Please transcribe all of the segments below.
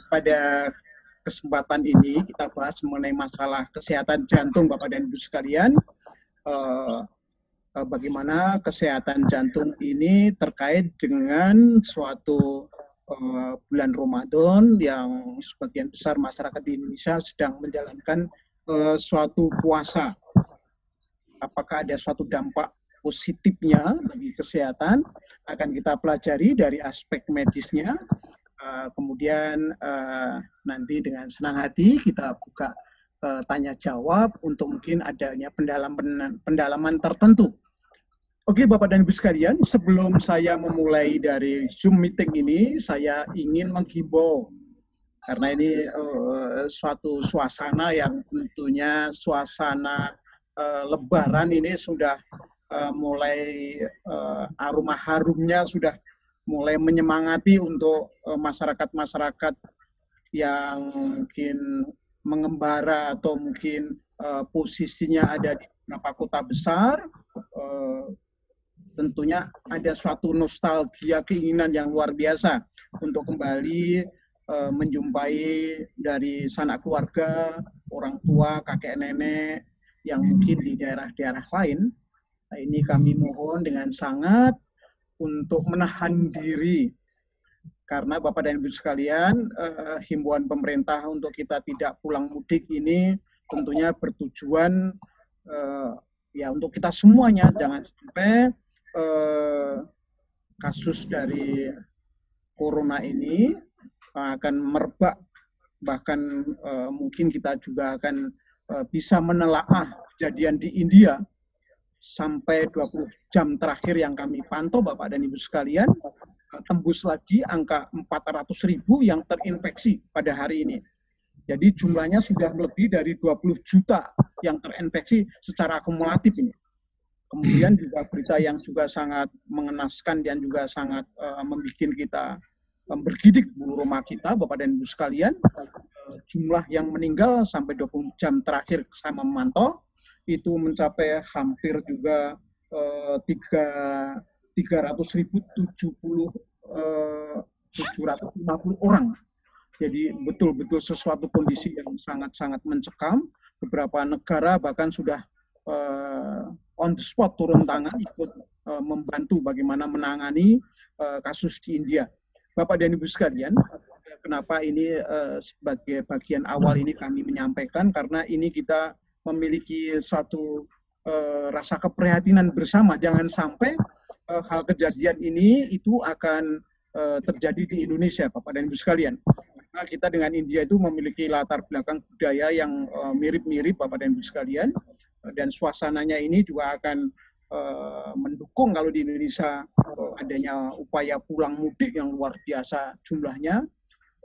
Pada kesempatan ini kita bahas mengenai masalah kesehatan jantung, Bapak dan Ibu sekalian. Bagaimana kesehatan jantung ini terkait dengan suatu bulan Ramadan yang sebagian besar masyarakat di Indonesia sedang menjalankan suatu puasa. Apakah ada suatu dampak positifnya bagi kesehatan? Akan kita pelajari dari aspek medisnya. Kemudian nanti dengan senang hati kita buka tanya jawab untuk mungkin adanya pendalaman tertentu. Oke, Bapak dan Ibu sekalian, sebelum saya memulai dari Zoom meeting ini, saya ingin menghimbau karena ini suatu suasana yang tentunya suasana Lebaran ini sudah mulai aroma harumnya sudah mulai menyemangati untuk masyarakat-masyarakat yang mungkin mengembara atau mungkin posisinya ada di beberapa kota besar. Tentunya ada suatu nostalgia, keinginan yang luar biasa untuk kembali menjumpai dari sanak keluarga, orang tua, kakek nenek yang mungkin di daerah-daerah lain. Nah, ini kami mohon dengan sangat untuk menahan diri, karena Bapak dan Ibu sekalian, himbauan pemerintah untuk kita tidak pulang mudik ini tentunya bertujuan ya untuk kita semuanya, jangan sampai kasus dari corona ini akan merebak, bahkan mungkin kita juga akan bisa menelaah kejadian di India sampai 20 jam terakhir yang kami pantau, Bapak dan Ibu sekalian, tembus lagi angka 400.000 yang terinfeksi pada hari ini. Jadi jumlahnya sudah lebih dari 20 juta yang terinfeksi secara akumulatif ini. Kemudian juga berita yang juga sangat mengenaskan dan juga sangat membuat kita bergidik bulu roma kita, Bapak dan Ibu sekalian, jumlah yang meninggal sampai 20 jam terakhir saya memantau itu mencapai hampir juga 300.750 orang. Jadi betul-betul sesuatu kondisi yang sangat-sangat mencekam. Beberapa negara bahkan sudah on the spot turun tangan ikut membantu bagaimana menangani kasus di India. Bapak dan Ibu sekalian, kenapa ini sebagai bagian awal ini kami menyampaikan, karena ini kita memiliki suatu rasa keprihatinan bersama. Jangan sampai hal kejadian ini itu akan terjadi di Indonesia, Bapak dan Ibu sekalian. Karena kita dengan India itu memiliki latar belakang budaya yang mirip-mirip, Bapak dan Ibu sekalian. Dan suasananya ini juga akan mendukung kalau di Indonesia adanya upaya pulang mudik yang luar biasa jumlahnya.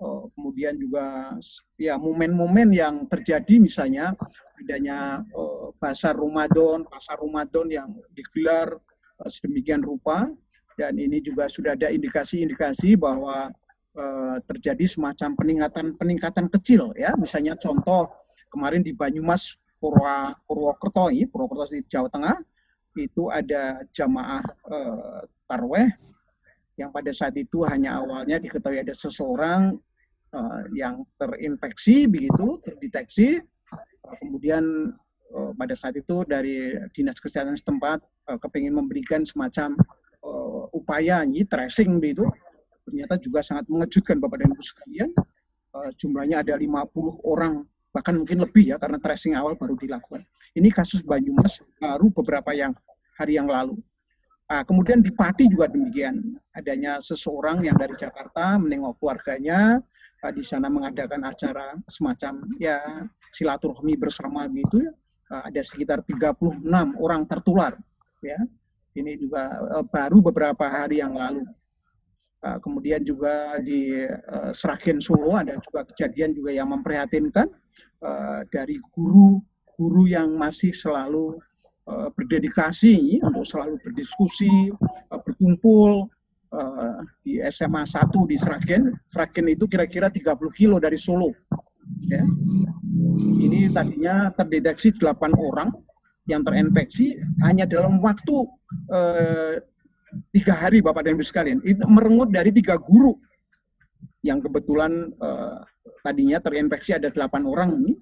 Kemudian juga ya momen-momen yang terjadi, misalnya adanya pasar Ramadan yang digelar sedemikian rupa, dan ini juga sudah ada indikasi-indikasi bahwa terjadi semacam peningkatan kecil, ya, misalnya contoh kemarin di Banyumas, Purwokerto di Jawa Tengah, itu ada jamaah tarweh yang pada saat itu hanya awalnya diketahui ada seseorang yang terinfeksi, begitu terdeteksi. Kemudian pada saat itu dari dinas kesehatan setempat kepingin memberikan semacam upaya tracing, begitu. Ternyata juga sangat mengejutkan, Bapak dan Ibu sekalian. Jumlahnya ada 50 orang, bahkan mungkin lebih, ya, karena tracing awal baru dilakukan. Ini kasus Banyumas baru beberapa hari yang lalu. Kemudian di Pati juga demikian, adanya seseorang yang dari Jakarta menengok keluarganya, di sana mengadakan acara semacam ya silaturahmi bersama, gitu, ya. Ada sekitar 36 orang tertular, ya. Ini juga baru beberapa hari yang lalu. Kemudian juga di Sragen Solo ada juga kejadian juga yang memprihatinkan, dari guru yang masih selalu berdedikasi untuk selalu berdiskusi, berkumpul di SMA 1 di Sragen. Sragen itu kira-kira 30 kilo dari Solo, ya. Ini tadinya terdeteksi 8 orang yang terinfeksi hanya dalam waktu 3 hari, Bapak dan Ibu sekalian. Itu merenggut dari 3 guru. yang kebetulan tadinya terinfeksi ada 8 orang ini.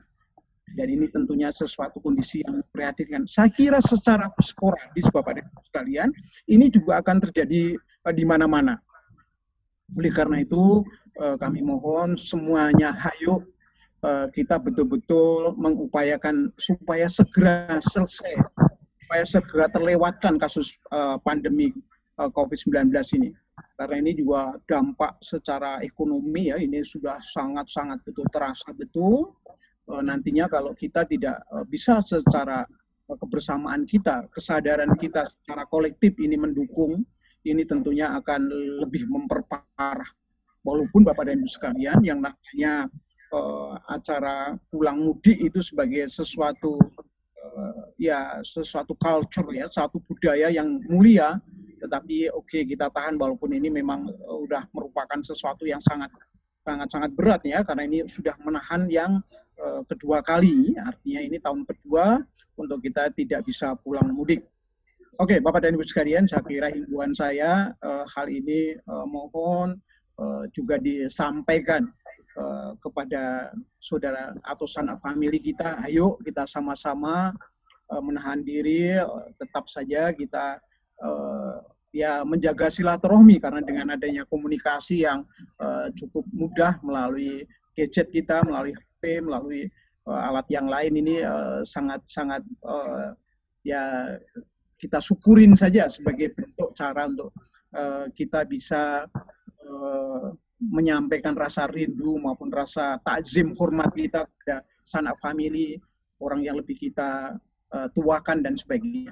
Dan ini tentunya sesuatu kondisi yang memprihatinkan. Saya kira secara sporadis, Bapak dan Ibu sekalian, ini juga akan terjadi di mana-mana. Oleh karena itu, kami mohon semuanya, hayo kita betul-betul mengupayakan supaya segera selesai, supaya segera terlewatkan kasus pandemi COVID-19 ini. Karena ini juga dampak secara ekonomi ya, ini sudah sangat-sangat betul terasa betul. Nantinya kalau kita tidak bisa secara kebersamaan kita, kesadaran kita secara kolektif ini mendukung, ini tentunya akan lebih memperparah. Walaupun Bapak dan Ibu sekalian, yang namanya acara pulang mudik itu sebagai sesuatu sesuatu culture ya, satu budaya yang mulia, tetapi oke, kita tahan walaupun ini memang udah merupakan sesuatu yang sangat berat ya, karena ini sudah menahan yang kedua kali, artinya ini tahun kedua untuk kita tidak bisa pulang mudik. Oke, Bapak dan Ibu sekalian, saya kira himbauan saya hal ini mohon juga disampaikan kepada saudara atau sanak famili kita. Ayo kita sama-sama menahan diri, tetap saja kita menjaga silaturahmi, karena dengan adanya komunikasi yang cukup mudah melalui gadget kita, melalui HP, melalui alat yang lain, ini sangat-sangat kita syukurin saja sebagai bentuk cara untuk kita bisa menyampaikan rasa rindu maupun rasa takzim hormat kita kepada sanak famili, orang yang lebih kita tuakan dan sebagainya.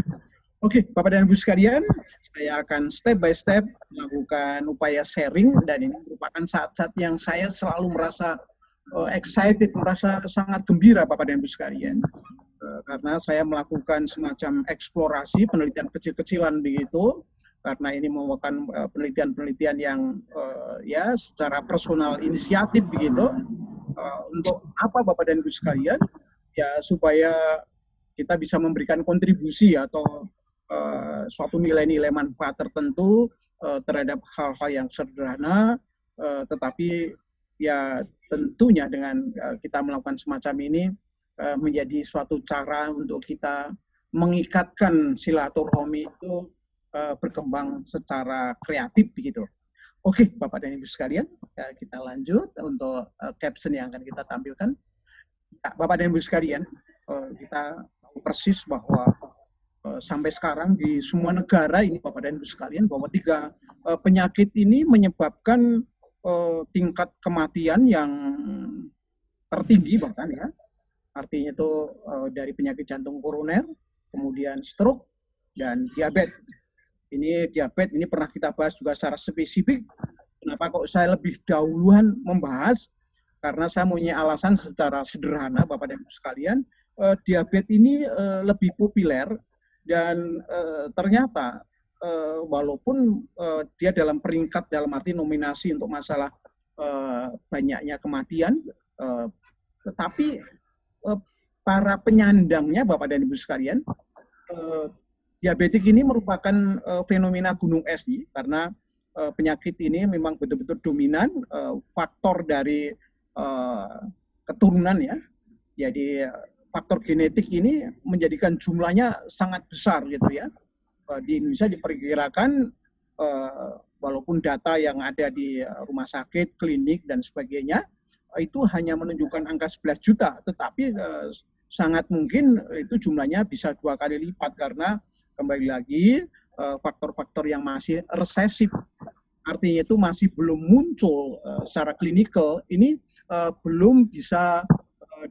Oke, Bapak dan Ibu sekalian, saya akan step by step melakukan upaya sharing, dan ini merupakan saat-saat yang saya selalu merasa excited, merasa sangat gembira Bapak dan Ibu sekalian. Karena saya melakukan semacam eksplorasi, penelitian kecil-kecilan begitu, karena ini merupakan penelitian-penelitian yang secara personal inisiatif begitu. Untuk apa Bapak dan Ibu sekalian? Ya supaya kita bisa memberikan kontribusi atau suatu nilai-nilai manfaat tertentu terhadap hal-hal yang sederhana, tetapi ya tentunya dengan kita melakukan semacam ini menjadi suatu cara untuk kita mengikatkan silaturahmi itu berkembang secara kreatif begitu. Oke, Bapak dan Ibu sekalian, kita lanjut untuk caption yang akan kita tampilkan. Ya, Bapak dan Ibu sekalian, kita tahu persis bahwa sampai sekarang di semua negara ini Bapak dan Ibu sekalian, bahwa 3 penyakit ini menyebabkan tingkat kematian yang tertinggi bahkan ya. Artinya itu dari penyakit jantung koroner, kemudian stroke, dan diabetes. Ini diabetes ini pernah kita bahas juga secara spesifik. Kenapa kok saya lebih dahuluan membahas? Karena saya punya alasan secara sederhana Bapak dan Ibu sekalian, diabetes ini lebih populer dan ternyata walaupun dia dalam peringkat dalam arti nominasi untuk masalah banyaknya kematian, tetapi para penyandangnya Bapak dan Ibu sekalian, diabetes ini merupakan fenomena gunung es karena penyakit ini memang betul-betul dominan, faktor dari keturunan ya. Jadi faktor genetik ini menjadikan jumlahnya sangat besar gitu ya. Di Indonesia diperkirakan walaupun data yang ada di rumah sakit, klinik dan sebagainya itu hanya menunjukkan angka 11 juta, tetapi sangat mungkin itu jumlahnya bisa 2 kali lipat karena kembali lagi faktor-faktor yang masih resesif, artinya itu masih belum muncul secara klinikal, ini belum bisa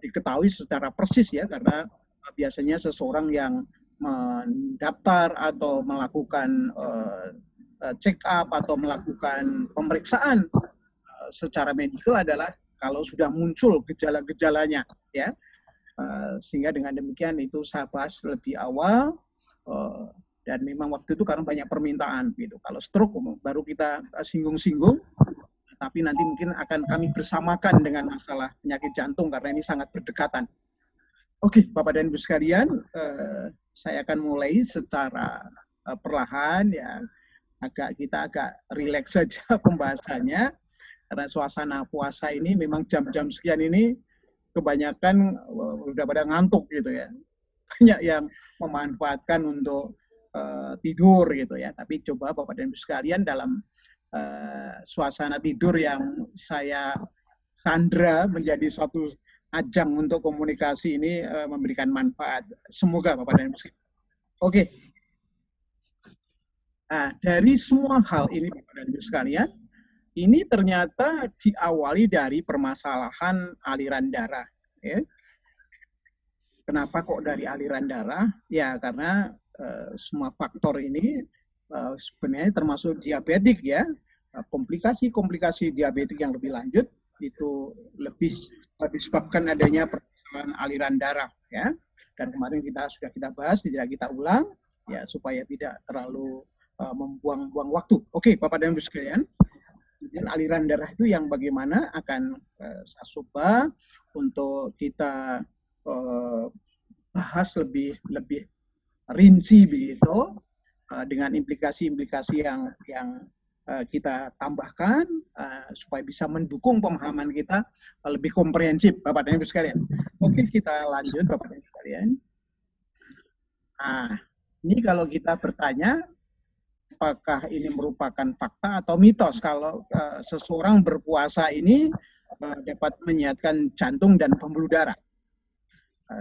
diketahui secara persis ya, karena biasanya seseorang yang mendaftar atau melakukan check up atau melakukan pemeriksaan secara medikal adalah kalau sudah muncul gejala-gejalanya ya. Sehingga dengan demikian itu saya bahas lebih awal, dan memang waktu itu karena banyak permintaan gitu. Kalau stroke baru kita singgung-singgung, tapi nanti mungkin akan kami bersamakan dengan masalah penyakit jantung karena ini sangat berdekatan. Oke, Bapak dan Ibu sekalian, saya akan mulai secara perlahan ya, kita agak rileks saja pembahasannya. karena suasana puasa ini memang jam-jam sekian ini kebanyakan udah pada ngantuk gitu ya. Banyak yang memanfaatkan untuk tidur gitu ya. Tapi coba Bapak dan Ibu sekalian dalam suasana tidur yang saya sandra menjadi suatu ajang untuk komunikasi ini memberikan manfaat. Semoga Bapak dan Ibu sekalian. Oke. Nah, dari semua hal ini Bapak dan Ibu sekalian, ini ternyata diawali dari permasalahan aliran darah. Ya. Kenapa kok dari aliran darah? Ya karena semua faktor ini sebenarnya termasuk diabetik ya. Komplikasi-komplikasi diabetik yang lebih lanjut itu lebih disebabkan adanya permasalahan aliran darah ya. Dan kemarin sudah kita bahas, tidak kita ulang ya supaya tidak terlalu membuang-buang waktu. Oke, Bapak dan Ibu sekalian. Kemudian aliran darah itu yang bagaimana akan saya coba untuk kita bahas lebih rinci begitu dengan implikasi-implikasi yang kita tambahkan supaya bisa mendukung pemahaman kita lebih komprehensif Bapak dan Ibu sekalian. Oke, kita lanjut Bapak dan Ibu sekalian. Nah, ini kalau kita bertanya apakah ini merupakan fakta atau mitos kalau seseorang berpuasa ini dapat menyehatkan jantung dan pembuluh darah.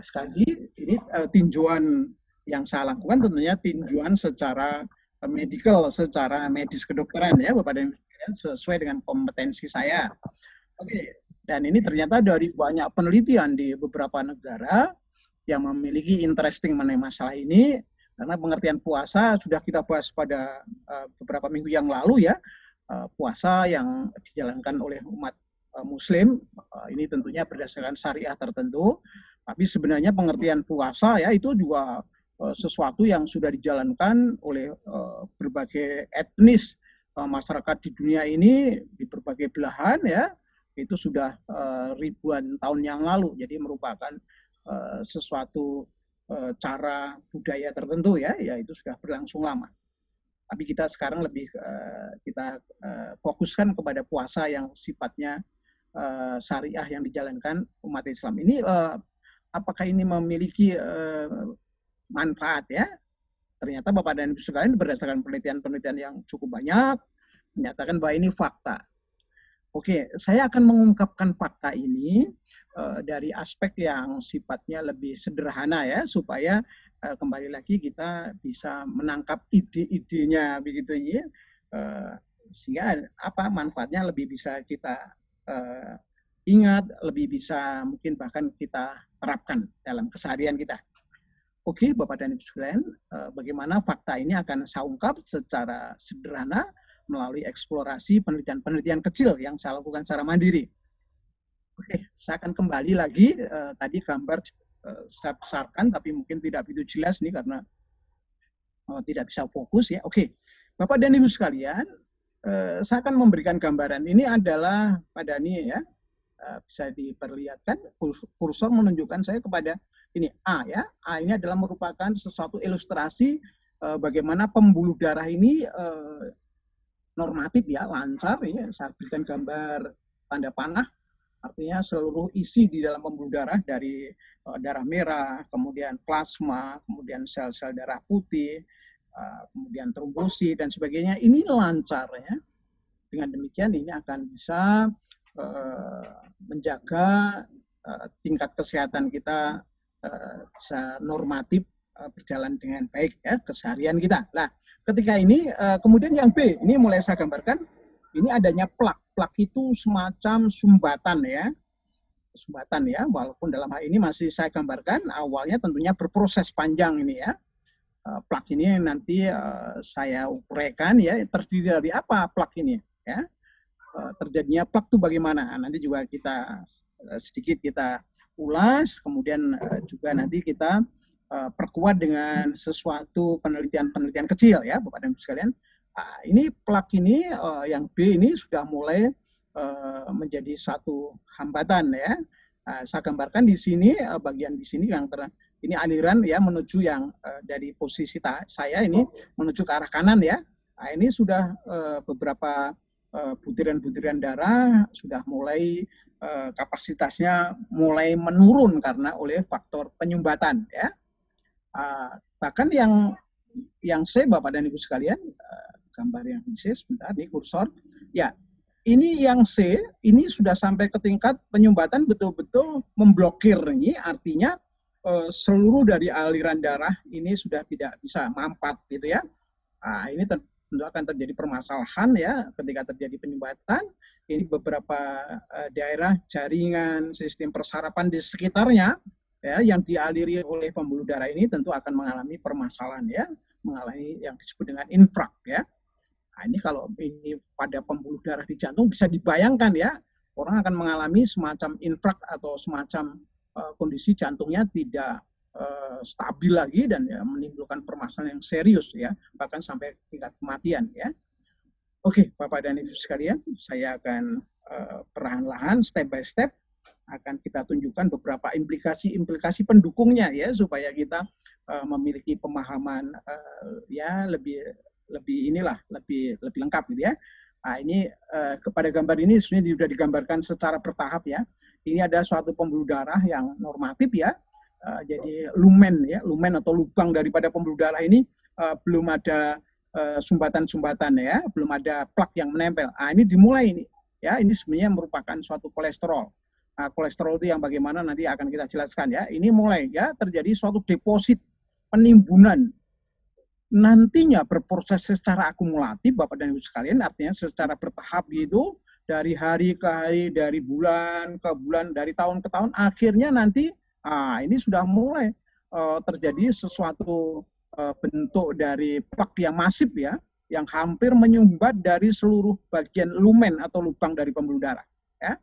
Sekali lagi, ini tinjauan yang saya lakukan tentunya tinjauan secara medical, secara medis kedokteran ya Bapak dan Ibu, sesuai dengan kompetensi saya. Oke, dan ini ternyata dari banyak penelitian di beberapa negara yang memiliki interesting mengenai masalah ini. Karena pengertian puasa sudah kita bahas pada beberapa minggu yang lalu ya, puasa yang dijalankan oleh umat Muslim ini tentunya berdasarkan syariah tertentu, tapi sebenarnya pengertian puasa ya itu juga sesuatu yang sudah dijalankan oleh berbagai etnis masyarakat di dunia ini di berbagai belahan ya, itu sudah ribuan tahun yang lalu, jadi merupakan sesuatu cara budaya tertentu ya itu sudah berlangsung lama. Tapi kita sekarang lebih kita fokuskan kepada puasa yang sifatnya syariah yang dijalankan umat Islam ini. Apakah ini memiliki manfaat ya? Ternyata Bapak dan Ibu sekalian berdasarkan penelitian-penelitian yang cukup banyak menyatakan bahwa ini fakta. Oke, saya akan mengungkapkan fakta ini dari aspek yang sifatnya lebih sederhana ya, supaya kembali lagi kita bisa menangkap ide-idenya begitu ya, sehingga manfaatnya lebih bisa kita ingat, lebih bisa mungkin bahkan kita terapkan dalam keseharian kita. Oke, Bapak dan Ibu sekalian, bagaimana fakta ini akan saya ungkap secara sederhana melalui eksplorasi penelitian-penelitian kecil yang saya lakukan secara mandiri. Oke, saya akan kembali lagi. Tadi gambar saya besarkan, tapi mungkin tidak begitu jelas nih karena tidak bisa fokus ya. Oke, Bapak dan Ibu sekalian, saya akan memberikan gambaran. Ini adalah pada ini ya, bisa diperlihatkan. Kursor menunjukkan saya kepada ini A ya. A ini adalah merupakan sesuatu ilustrasi bagaimana pembuluh darah ini normatif ya, lancar ya. Saya berikan gambar tanda panah, artinya seluruh isi di dalam pembuluh darah dari darah merah, kemudian plasma, kemudian sel-sel darah putih, kemudian trombosit dan sebagainya, ini lancar ya. Dengan demikian ini akan bisa menjaga tingkat kesehatan kita bisa normatif, berjalan dengan baik ya keseharian kita. Nah, ketika ini kemudian yang B ini mulai saya gambarkan, ini adanya plak. Plak itu semacam sumbatan ya. Sumbatan ya, walaupun dalam hal ini masih saya gambarkan awalnya tentunya berproses panjang ini ya. Plak ini nanti saya uraikan ya, terdiri dari apa plak ini ya. Terjadinya plak itu bagaimana? Nanti juga kita sedikit kita ulas, kemudian juga nanti kita perkuat dengan sesuatu penelitian-penelitian kecil ya Bapak dan Ibu sekalian. Ini plak ini yang B ini sudah mulai menjadi satu hambatan ya. Saya gambarkan di sini bagian di sini yang ini aliran ya menuju yang dari posisi saya ini menuju ke arah kanan ya. Ini sudah beberapa butiran-butiran darah sudah mulai kapasitasnya mulai menurun karena oleh faktor penyumbatan ya. Bahkan yang C, Bapak dan Ibu sekalian, gambar yang C sebentar nih kursor. Ya, ini yang C ini sudah sampai ke tingkat penyumbatan betul-betul memblokir, ini artinya seluruh dari aliran darah ini sudah tidak bisa mampat gitu ya. Nah, ini tentu akan terjadi permasalahan ya ketika terjadi penyumbatan. Ini beberapa daerah jaringan sistem persarapan di sekitarnya ya yang dialiri oleh pembuluh darah ini tentu akan mengalami permasalahan ya, mengalami yang disebut dengan infrak ya. Nah, ini kalau ini pada pembuluh darah di jantung bisa dibayangkan ya, orang akan mengalami semacam infrak atau semacam kondisi jantungnya tidak stabil lagi dan ya, menimbulkan permasalahan yang serius ya, bahkan sampai tingkat kematian ya. Oke, Bapak dan Ibu sekalian, saya akan perlahan-lahan step by step akan kita tunjukkan beberapa implikasi pendukungnya ya supaya kita memiliki pemahaman ya lebih lengkap gitu ya. Nah, ini kepada gambar ini sebenarnya sudah digambarkan secara bertahap ya. Ini ada suatu pembuluh darah yang normatif ya. Jadi lumen atau lubang daripada pembuluh darah ini belum ada sumbatan-sumbatan ya, belum ada plak yang menempel. Ah, ini dimulai ini ya, ini sebenarnya merupakan suatu kolesterol. Nah, kolesterol itu yang bagaimana nanti akan kita jelaskan ya. Ini mulai ya terjadi suatu deposit penimbunan. Nantinya berproses secara akumulatif Bapak dan Ibu sekalian, artinya secara bertahap gitu, dari hari ke hari, dari bulan ke bulan, dari tahun ke tahun, akhirnya nanti ini sudah mulai terjadi sesuatu bentuk dari plak yang masif ya, yang hampir menyumbat dari seluruh bagian lumen atau lubang dari pembuluh darah ya.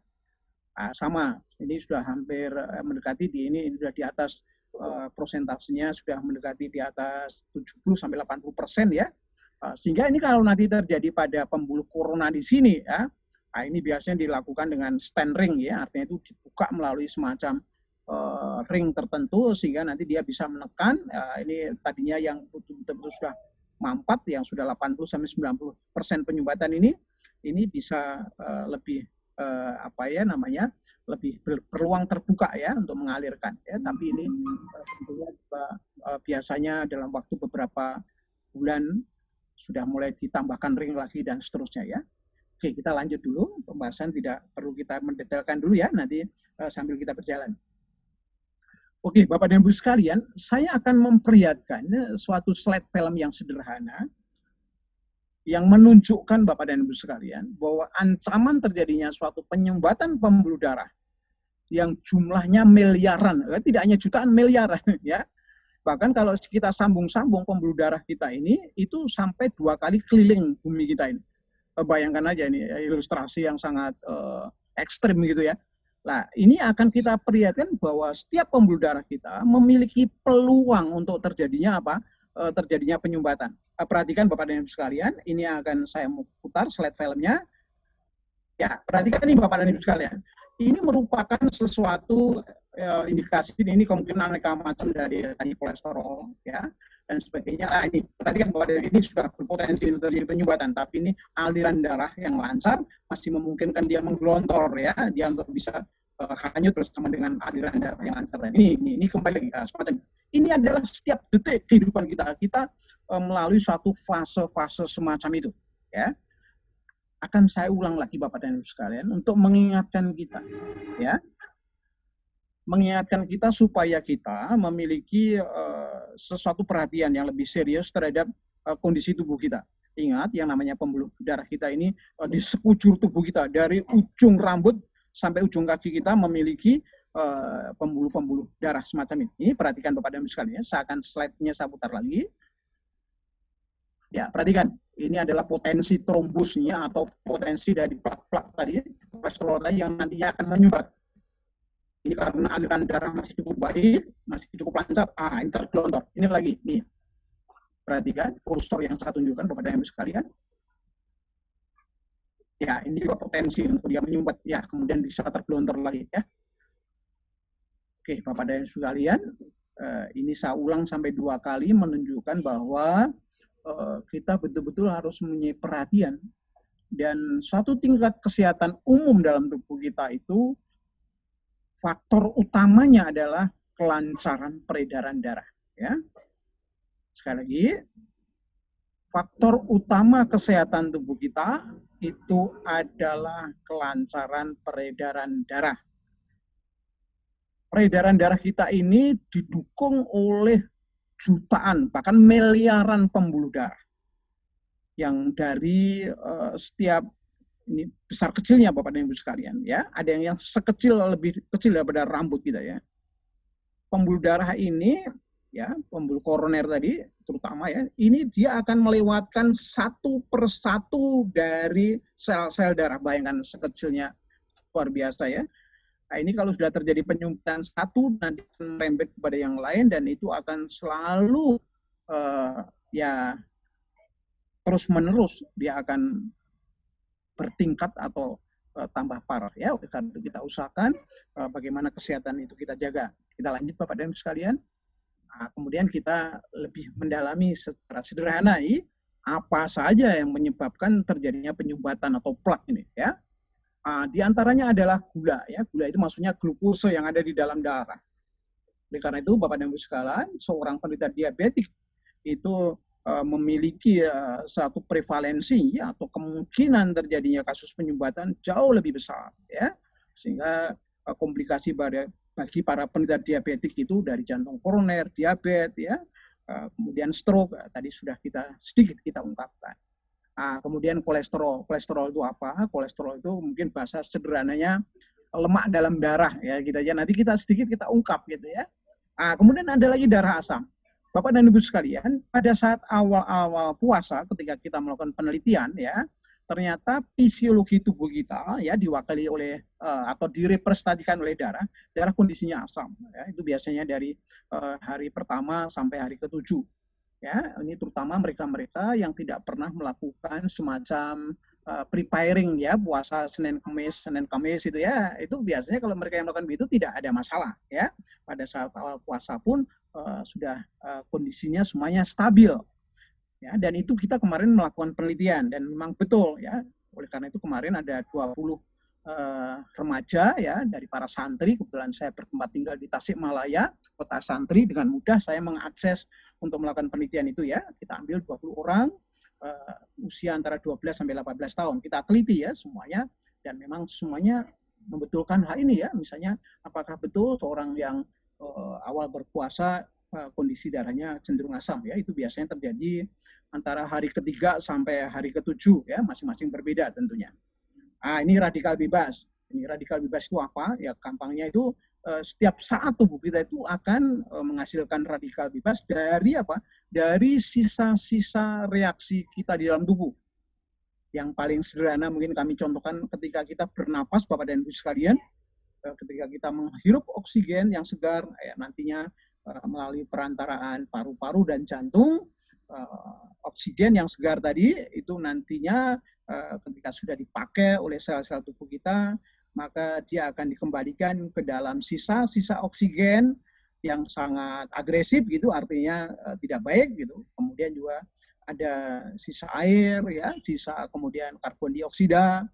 Sama, ini sudah hampir mendekati ini sudah di atas prosentasenya sudah mendekati di atas 70-80% ya. Sehingga ini kalau nanti terjadi pada pembuluh korona di sini ya, ini biasanya dilakukan dengan stent ring ya, artinya itu dibuka melalui semacam ring tertentu sehingga nanti dia bisa menekan ini tadinya yang betul-betul sudah mampat yang sudah 80-90% penyumbatan ini bisa lebih lebih berpeluang terbuka ya untuk mengalirkan ya, tapi ini tentunya biasanya dalam waktu beberapa bulan sudah mulai ditambahkan ring lagi dan seterusnya ya. Oke, kita lanjut dulu pembahasan, tidak perlu kita mendetailkan dulu ya, nanti sambil kita berjalan. Oke, Bapak dan Ibu sekalian, saya akan memperlihatkan suatu slide film yang sederhana yang menunjukkan Bapak dan Ibu sekalian bahwa ancaman terjadinya suatu penyumbatan pembuluh darah yang jumlahnya miliaran, tidak hanya jutaan, miliaran ya. Bahkan kalau kita sambung-sambung pembuluh darah kita ini itu sampai 2 kali keliling bumi kita ini. Bayangkan aja ini ilustrasi yang sangat ekstrim gitu ya. Nah, ini akan kita perlihatkan bahwa setiap pembuluh darah kita memiliki peluang untuk terjadinya terjadinya penyumbatan. Perhatikan Bapak dan Ibu sekalian, ini akan saya putar slide filmnya. Ya, perhatikan ini Bapak dan Ibu sekalian. Ini merupakan sesuatu indikasi, ini kemungkinan aneka macam dari kolesterol ya dan sebagainya. Ini perhatikan bahwa ini sudah berpotensi terjadi penyumbatan, tapi ini aliran darah yang lancar masih memungkinkan dia menggelontor ya, dia untuk bisa hanyut bersama dengan aliran darah yang lancar. Ini kembali semacam ini adalah setiap detik kehidupan kita melalui suatu fase-fase semacam itu ya. Akan saya ulang lagi Bapak dan Ibu sekalian untuk mengingatkan kita ya, mengingatkan kita supaya kita memiliki sesuatu perhatian yang lebih serius terhadap kondisi tubuh kita. Ingat, yang namanya pembuluh darah kita ini di sekujur tubuh kita, dari ujung rambut sampai ujung kaki kita memiliki pembuluh-pembuluh darah semacam ini. Perhatikan Bapak dan Ibu sekalian, saya akan slide-nya saya putar lagi. Ya, perhatikan, ini adalah potensi trombusnya atau potensi dari plak-plak tadi, kolesterol tadi yang nantinya akan menyumbat. Ini karena aliran darah masih cukup baik, masih cukup lancar, ini tergelontor. Ini lagi, nih. Perhatikan kursor yang saya tunjukkan Bapak dan Ibu sekalian. Ya, ini juga potensi untuk dia menyumbat, ya, kemudian bisa tergelontor lagi, ya. Oke, Bapak dan Ibu sekalian, ini saya ulang sampai 2 kali menunjukkan bahwa kita betul-betul harus mempunyai perhatian dan suatu tingkat kesehatan umum dalam tubuh kita itu faktor utamanya adalah kelancaran peredaran darah. Ya, sekali lagi, faktor utama kesehatan tubuh kita itu adalah kelancaran peredaran darah. Peredaran darah kita ini didukung oleh jutaan, bahkan miliaran pembuluh darah. Yang dari setiap, ini besar kecilnya Bapak dan Ibu sekalian, ya, ada yang sekecil, lebih kecil daripada rambut kita, ya. Pembuluh darah ini, ya, pembuluh koroner tadi, terutama, ya, ini dia akan melewatkan satu persatu dari sel-sel darah. Bayangkan sekecilnya, luar biasa, ya. Nah, ini kalau sudah terjadi penyumputan satu, nanti merembet kepada yang lain, dan itu akan selalu ya terus-menerus dia akan bertingkat atau tambah parah. Ya, oleh karena itu kita usahakan bagaimana kesehatan itu kita jaga. Kita lanjut Bapak dan Ibu sekalian. Nah, kemudian kita lebih mendalami secara sederhana apa saja yang menyebabkan terjadinya penyumbatan atau plak ini, ya. Di antaranya adalah gula, ya. Gula itu maksudnya glukose yang ada di dalam darah. Oleh karena itu, Bapak dan Ibu sekalian, seorang penderita diabetik itu memiliki satu prevalensi, ya, atau kemungkinan terjadinya kasus penyumbatan jauh lebih besar, ya. Sehingga komplikasi bagi para penderita diabetik itu dari jantung koroner, diabetes, ya, kemudian stroke, tadi sudah sedikit kita ungkapkan. Kemudian kolesterol. Kolesterol itu apa? Kolesterol itu mungkin bahasa sederhananya lemak dalam darah, ya, gitu aja. Nanti kita sedikit kita ungkap, gitu, ya. Kemudian ada lagi darah asam. Bapak dan Ibu sekalian, pada saat awal-awal puasa, ketika kita melakukan penelitian, ya, ternyata fisiologi tubuh kita, ya, diwakili oleh atau direpresentasikan oleh darah kondisinya asam, ya. Itu biasanya dari hari pertama sampai hari ke-7. Ya, ini terutama mereka-mereka yang tidak pernah melakukan semacam preparing, ya, puasa Senin Kamis itu, ya. Itu biasanya kalau mereka yang melakukan itu tidak ada masalah, ya. Pada saat awal puasa pun sudah kondisinya semuanya stabil. Ya, dan itu kita kemarin melakukan penelitian dan memang betul, ya. Oleh karena itu kemarin ada 20 remaja, ya, dari para santri. Kebetulan saya bertempat tinggal di Tasikmalaya, kota santri. Dengan mudah saya mengakses untuk melakukan penelitian itu, ya. Kita ambil 20 orang usia antara 12 sampai 18 tahun. Kita teliti, ya, semuanya, dan memang semuanya membetulkan hal ini, ya. Misalnya apakah betul seorang yang awal berpuasa kondisi darahnya cenderung asam, ya. Itu biasanya terjadi antara hari ke-3 sampai hari ke-7, ya, masing-masing berbeda tentunya. Ini radikal bebas. Ini radikal bebas itu apa? Ya, gampangnya itu setiap saat tubuh kita itu akan menghasilkan radikal bebas dari apa? Dari sisa-sisa reaksi kita di dalam tubuh. Yang paling sederhana mungkin kami contohkan ketika kita bernapas, Bapak dan Ibu sekalian, ketika kita menghirup oksigen yang segar, ya, nantinya melalui perantaraan paru-paru dan jantung, oksigen yang segar tadi itu nantinya ketika sudah dipakai oleh sel-sel tubuh kita, maka dia akan dikembalikan ke dalam sisa-sisa oksigen yang sangat agresif, gitu, artinya tidak baik, gitu. Kemudian juga ada sisa air, ya, sisa kemudian karbon dioksida.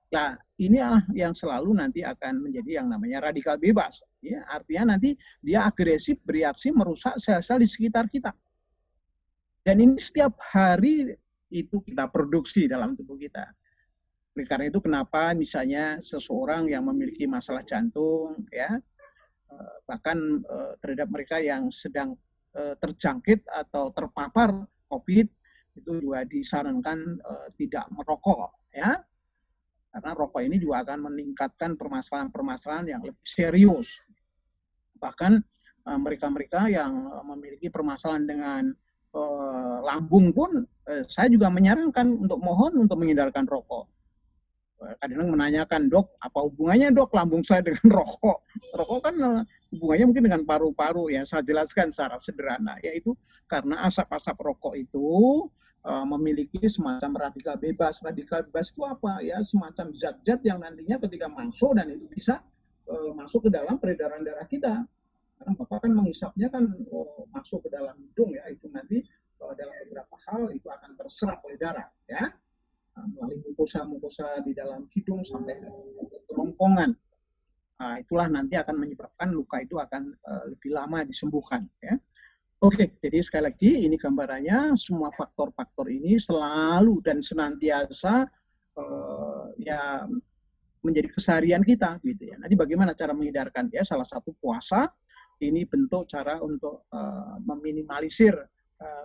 Nah, inilah yang selalu nanti akan menjadi yang namanya radikal bebas, ya. Artinya nanti dia agresif, bereaksi, merusak sel-sel di sekitar kita. Dan ini setiap hari itu kita produksi dalam tubuh kita. Oleh karena itu kenapa misalnya seseorang yang memiliki masalah jantung, ya, bahkan terhadap mereka yang sedang terjangkit atau terpapar COVID, itu juga disarankan tidak merokok, ya. Karena rokok ini juga akan meningkatkan permasalahan-permasalahan yang lebih serius. Bahkan mereka-mereka yang memiliki permasalahan dengan lambung pun, saya juga menyarankan untuk menghindarkan rokok. Kadang menanyakan, dok, apa hubungannya, dok, lambung saya dengan rokok? Rokok kan hubungannya mungkin dengan paru-paru, ya. Saya jelaskan secara sederhana, yaitu karena asap-asap rokok itu memiliki semacam radikal bebas. Radikal bebas itu apa? Ya, semacam zat-zat yang nantinya ketika masuk dan itu bisa masuk ke dalam peredaran darah kita. Karena Bapak kan menghisapnya kan masuk ke dalam hidung, ya, itu nanti dalam beberapa hal itu akan terserap oleh darah, ya. melalui mukosa-mukosa di dalam hidung sampai ke kerongkongan. Itulah nanti akan menyebabkan luka itu akan lebih lama disembuhkan. Ya. Oke, jadi sekali lagi ini gambarannya, semua faktor-faktor ini selalu dan senantiasa ya menjadi keseharian kita, gitu ya. Nanti bagaimana cara menghindarkan? Ya, salah satu puasa ini bentuk cara untuk meminimalisir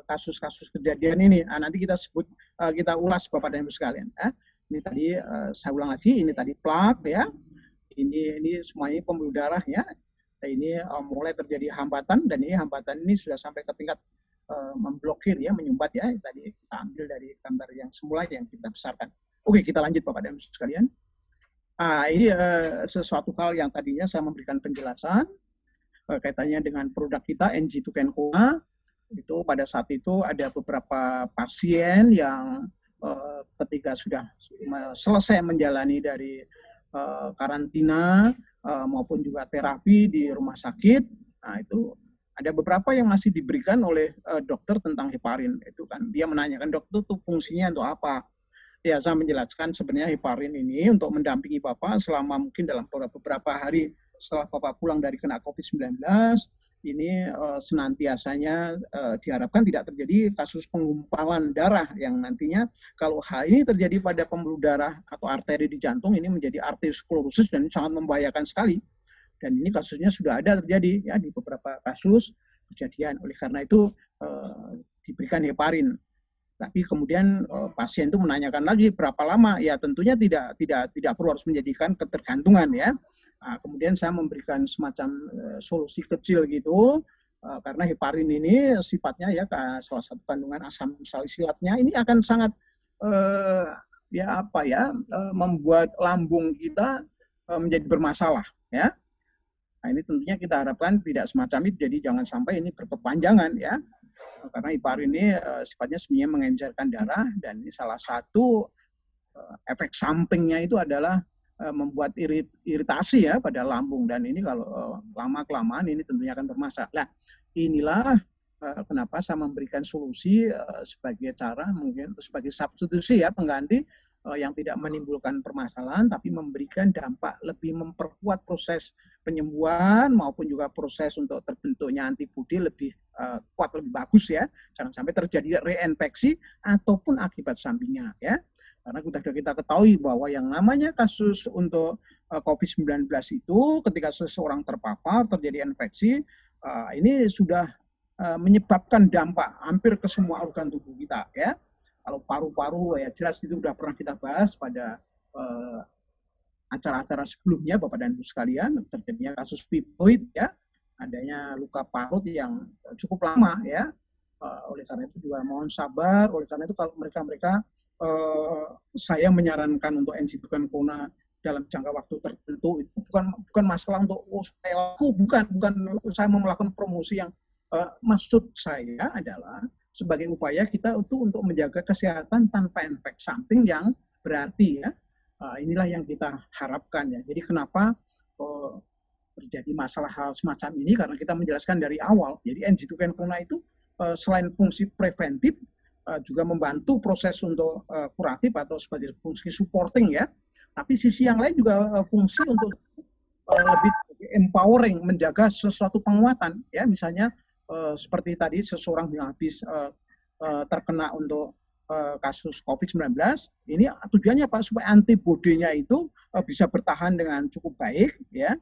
kasus-kasus kejadian ini. Nanti kita sebut, kita ulas Bapak dan Ibu sekalian. Ini tadi saya ulang lagi, ini tadi plak ya. Ini semuanya pembuluh darah ya. Ini mulai terjadi hambatan dan ini hambatan ini sudah sampai ke tingkat memblokir ya, menyumbat ya. Tadi kita ambil dari gambar yang semula yang kita besarkan. Oke, kita lanjut Bapak dan Ibu sekalian. Ini sesuatu hal yang tadinya saya memberikan penjelasan kaitannya dengan produk kita NG2 Kencona. Itu pada saat itu ada beberapa pasien yang ketika sudah selesai menjalani dari karantina maupun juga terapi di rumah sakit, itu ada beberapa yang masih diberikan oleh dokter tentang heparin. Itu kan dia menanyakan, dokter tuh fungsinya untuk apa? Ya, saya menjelaskan sebenarnya heparin ini untuk mendampingi Bapak selama mungkin dalam beberapa hari setelah Bapak pulang dari kena COVID-19, ini senantiasanya diharapkan tidak terjadi kasus penggumpalan darah yang nantinya kalau hal ini terjadi pada pembuluh darah atau arteri di jantung, ini menjadi arteriosklerosis dan ini sangat membahayakan sekali. Dan ini kasusnya sudah ada terjadi ya di beberapa kasus kejadian. Oleh karena itu diberikan heparin. Tapi kemudian pasien itu menanyakan lagi berapa lama, ya tentunya tidak perlu harus menjadikan ketergantungan ya. Kemudian saya memberikan semacam solusi kecil gitu, karena heparin ini sifatnya ya salah satu kandungan asam salisilatnya ini akan sangat membuat lambung kita menjadi bermasalah ya. Nah, ini tentunya kita harapkan tidak semacam itu, jadi jangan sampai ini berkepanjangan ya. Karena heparin ini sifatnya sebenarnya mengencerkan darah dan ini salah satu efek sampingnya itu adalah membuat iritasi ya pada lambung dan ini kalau lama-kelamaan ini tentunya akan bermasalah. Nah, inilah kenapa saya memberikan solusi sebagai cara mungkin sebagai substitusi ya, pengganti yang tidak menimbulkan permasalahan tapi memberikan dampak lebih memperkuat proses penyembuhan maupun juga proses untuk terbentuknya antibodi lebih kuat, lebih bagus ya. Jangan sampai terjadi reinfeksi ataupun akibat sampingnya ya. Karena sudah kita ketahui bahwa yang namanya kasus untuk COVID-19 itu ketika seseorang terpapar terjadi infeksi, ini sudah menyebabkan dampak hampir ke semua organ tubuh kita ya. Kalau paru-paru ya jelas itu sudah pernah kita bahas pada acara-acara sebelumnya Bapak dan Ibu sekalian, terjadinya kasus pipoid ya, adanya luka parut yang cukup lama ya. Oleh karena itu juga mohon sabar, oleh karena itu kalau mereka saya menyarankan untuk NG2 Kencona dalam jangka waktu tertentu itu bukan masalah untuk supaya laku, bukan saya mau melakukan promosi yang maksud saya adalah sebagai upaya kita untuk menjaga kesehatan tanpa efek samping yang berarti ya. Inilah yang kita harapkan ya. Jadi kenapa terjadi masalah hal semacam ini, karena kita menjelaskan dari awal. Jadi NG2 Kencona itu selain fungsi preventif juga membantu proses untuk kuratif atau sebagai fungsi supporting ya. Tapi sisi yang lain juga fungsi untuk lebih empowering, menjaga sesuatu penguatan ya. Misalnya seperti tadi seseorang yang habis terkena untuk kasus COVID-19, ini tujuannya apa? Supaya antibodinya itu bisa bertahan dengan cukup baik ya,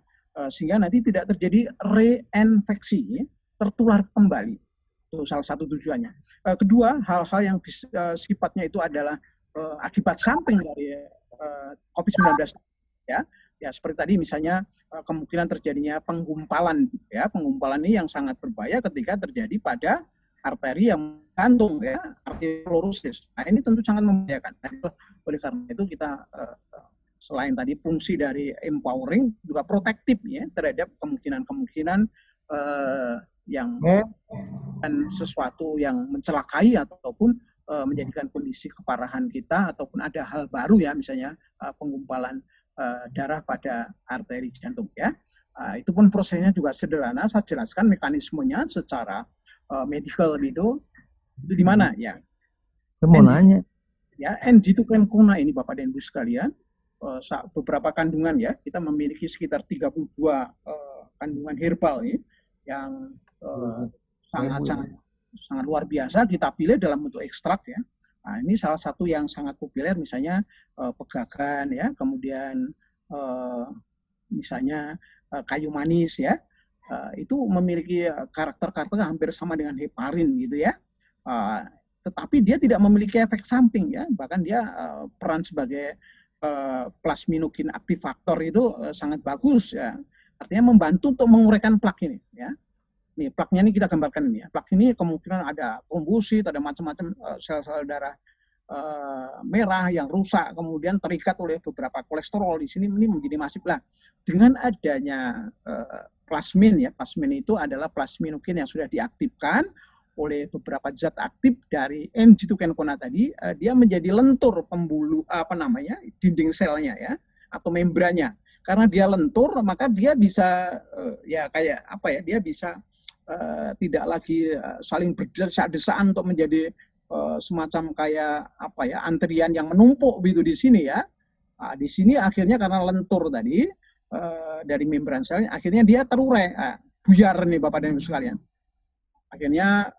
sehingga nanti tidak terjadi reinfeksi, tertular kembali. Itu salah satu tujuannya. Kedua, hal-hal yang sifatnya itu adalah akibat samping dari COVID-19 ya. Ya seperti tadi misalnya kemungkinan terjadinya penggumpalan ya, penggumpalan ini yang sangat berbahaya ketika terjadi pada arteri yang gantung ya, arteriosklerosis. Nah, ini tentu sangat membahayakan. Oleh karena itu kita selain tadi fungsi dari empowering juga protektif ya terhadap kemungkinan-kemungkinan yang dan sesuatu yang mencelakai ataupun menjadikan kondisi keparahan kita ataupun ada hal baru ya, misalnya penggumpalan darah pada arteri jantung ya. Itu pun prosesnya juga sederhana, saya jelaskan mekanismenya secara medical gitu. Itu di mana ya? Saya mau nanya. Ya, N-G2-kencona ini Bapak dan Ibu sekalian, beberapa kandungan ya, kita memiliki sekitar 32 kandungan herbal ya, yang sangat luar biasa kita pilih dalam bentuk ekstrak ya. Nah, ini salah satu yang sangat populer misalnya pegagan ya, kemudian misalnya kayu manis ya. Itu memiliki karakter-karakter hampir sama dengan heparin gitu ya. Tetapi dia tidak memiliki efek samping ya, bahkan dia peran sebagai plasminogen aktivator itu sangat bagus ya. Artinya membantu untuk menguraikan plak ini ya. Nih plaknya ini kita gambarkan ini ya. Plak ini kemungkinan ada trombosit, ada macam-macam sel-sel darah merah yang rusak, kemudian terikat oleh beberapa kolesterol di sini, ini menjadi masif lah. Dengan adanya plasmin ya, plasmin itu adalah plasminogen yang sudah diaktifkan oleh beberapa zat aktif dari N-G2-kencona tadi, dia menjadi lentur pembuluh dinding selnya ya, atau membrannya. Karena dia lentur, maka dia bisa ya kayak apa ya, dia bisa tidak lagi saling berdesak-desakan untuk menjadi semacam kayak apa ya, antrian yang menumpuk begitu di sini ya. Nah, di sini akhirnya karena lentur tadi dari membran selnya, akhirnya dia terurai, buyar nih Bapak dan Ibu sekalian. Akhirnya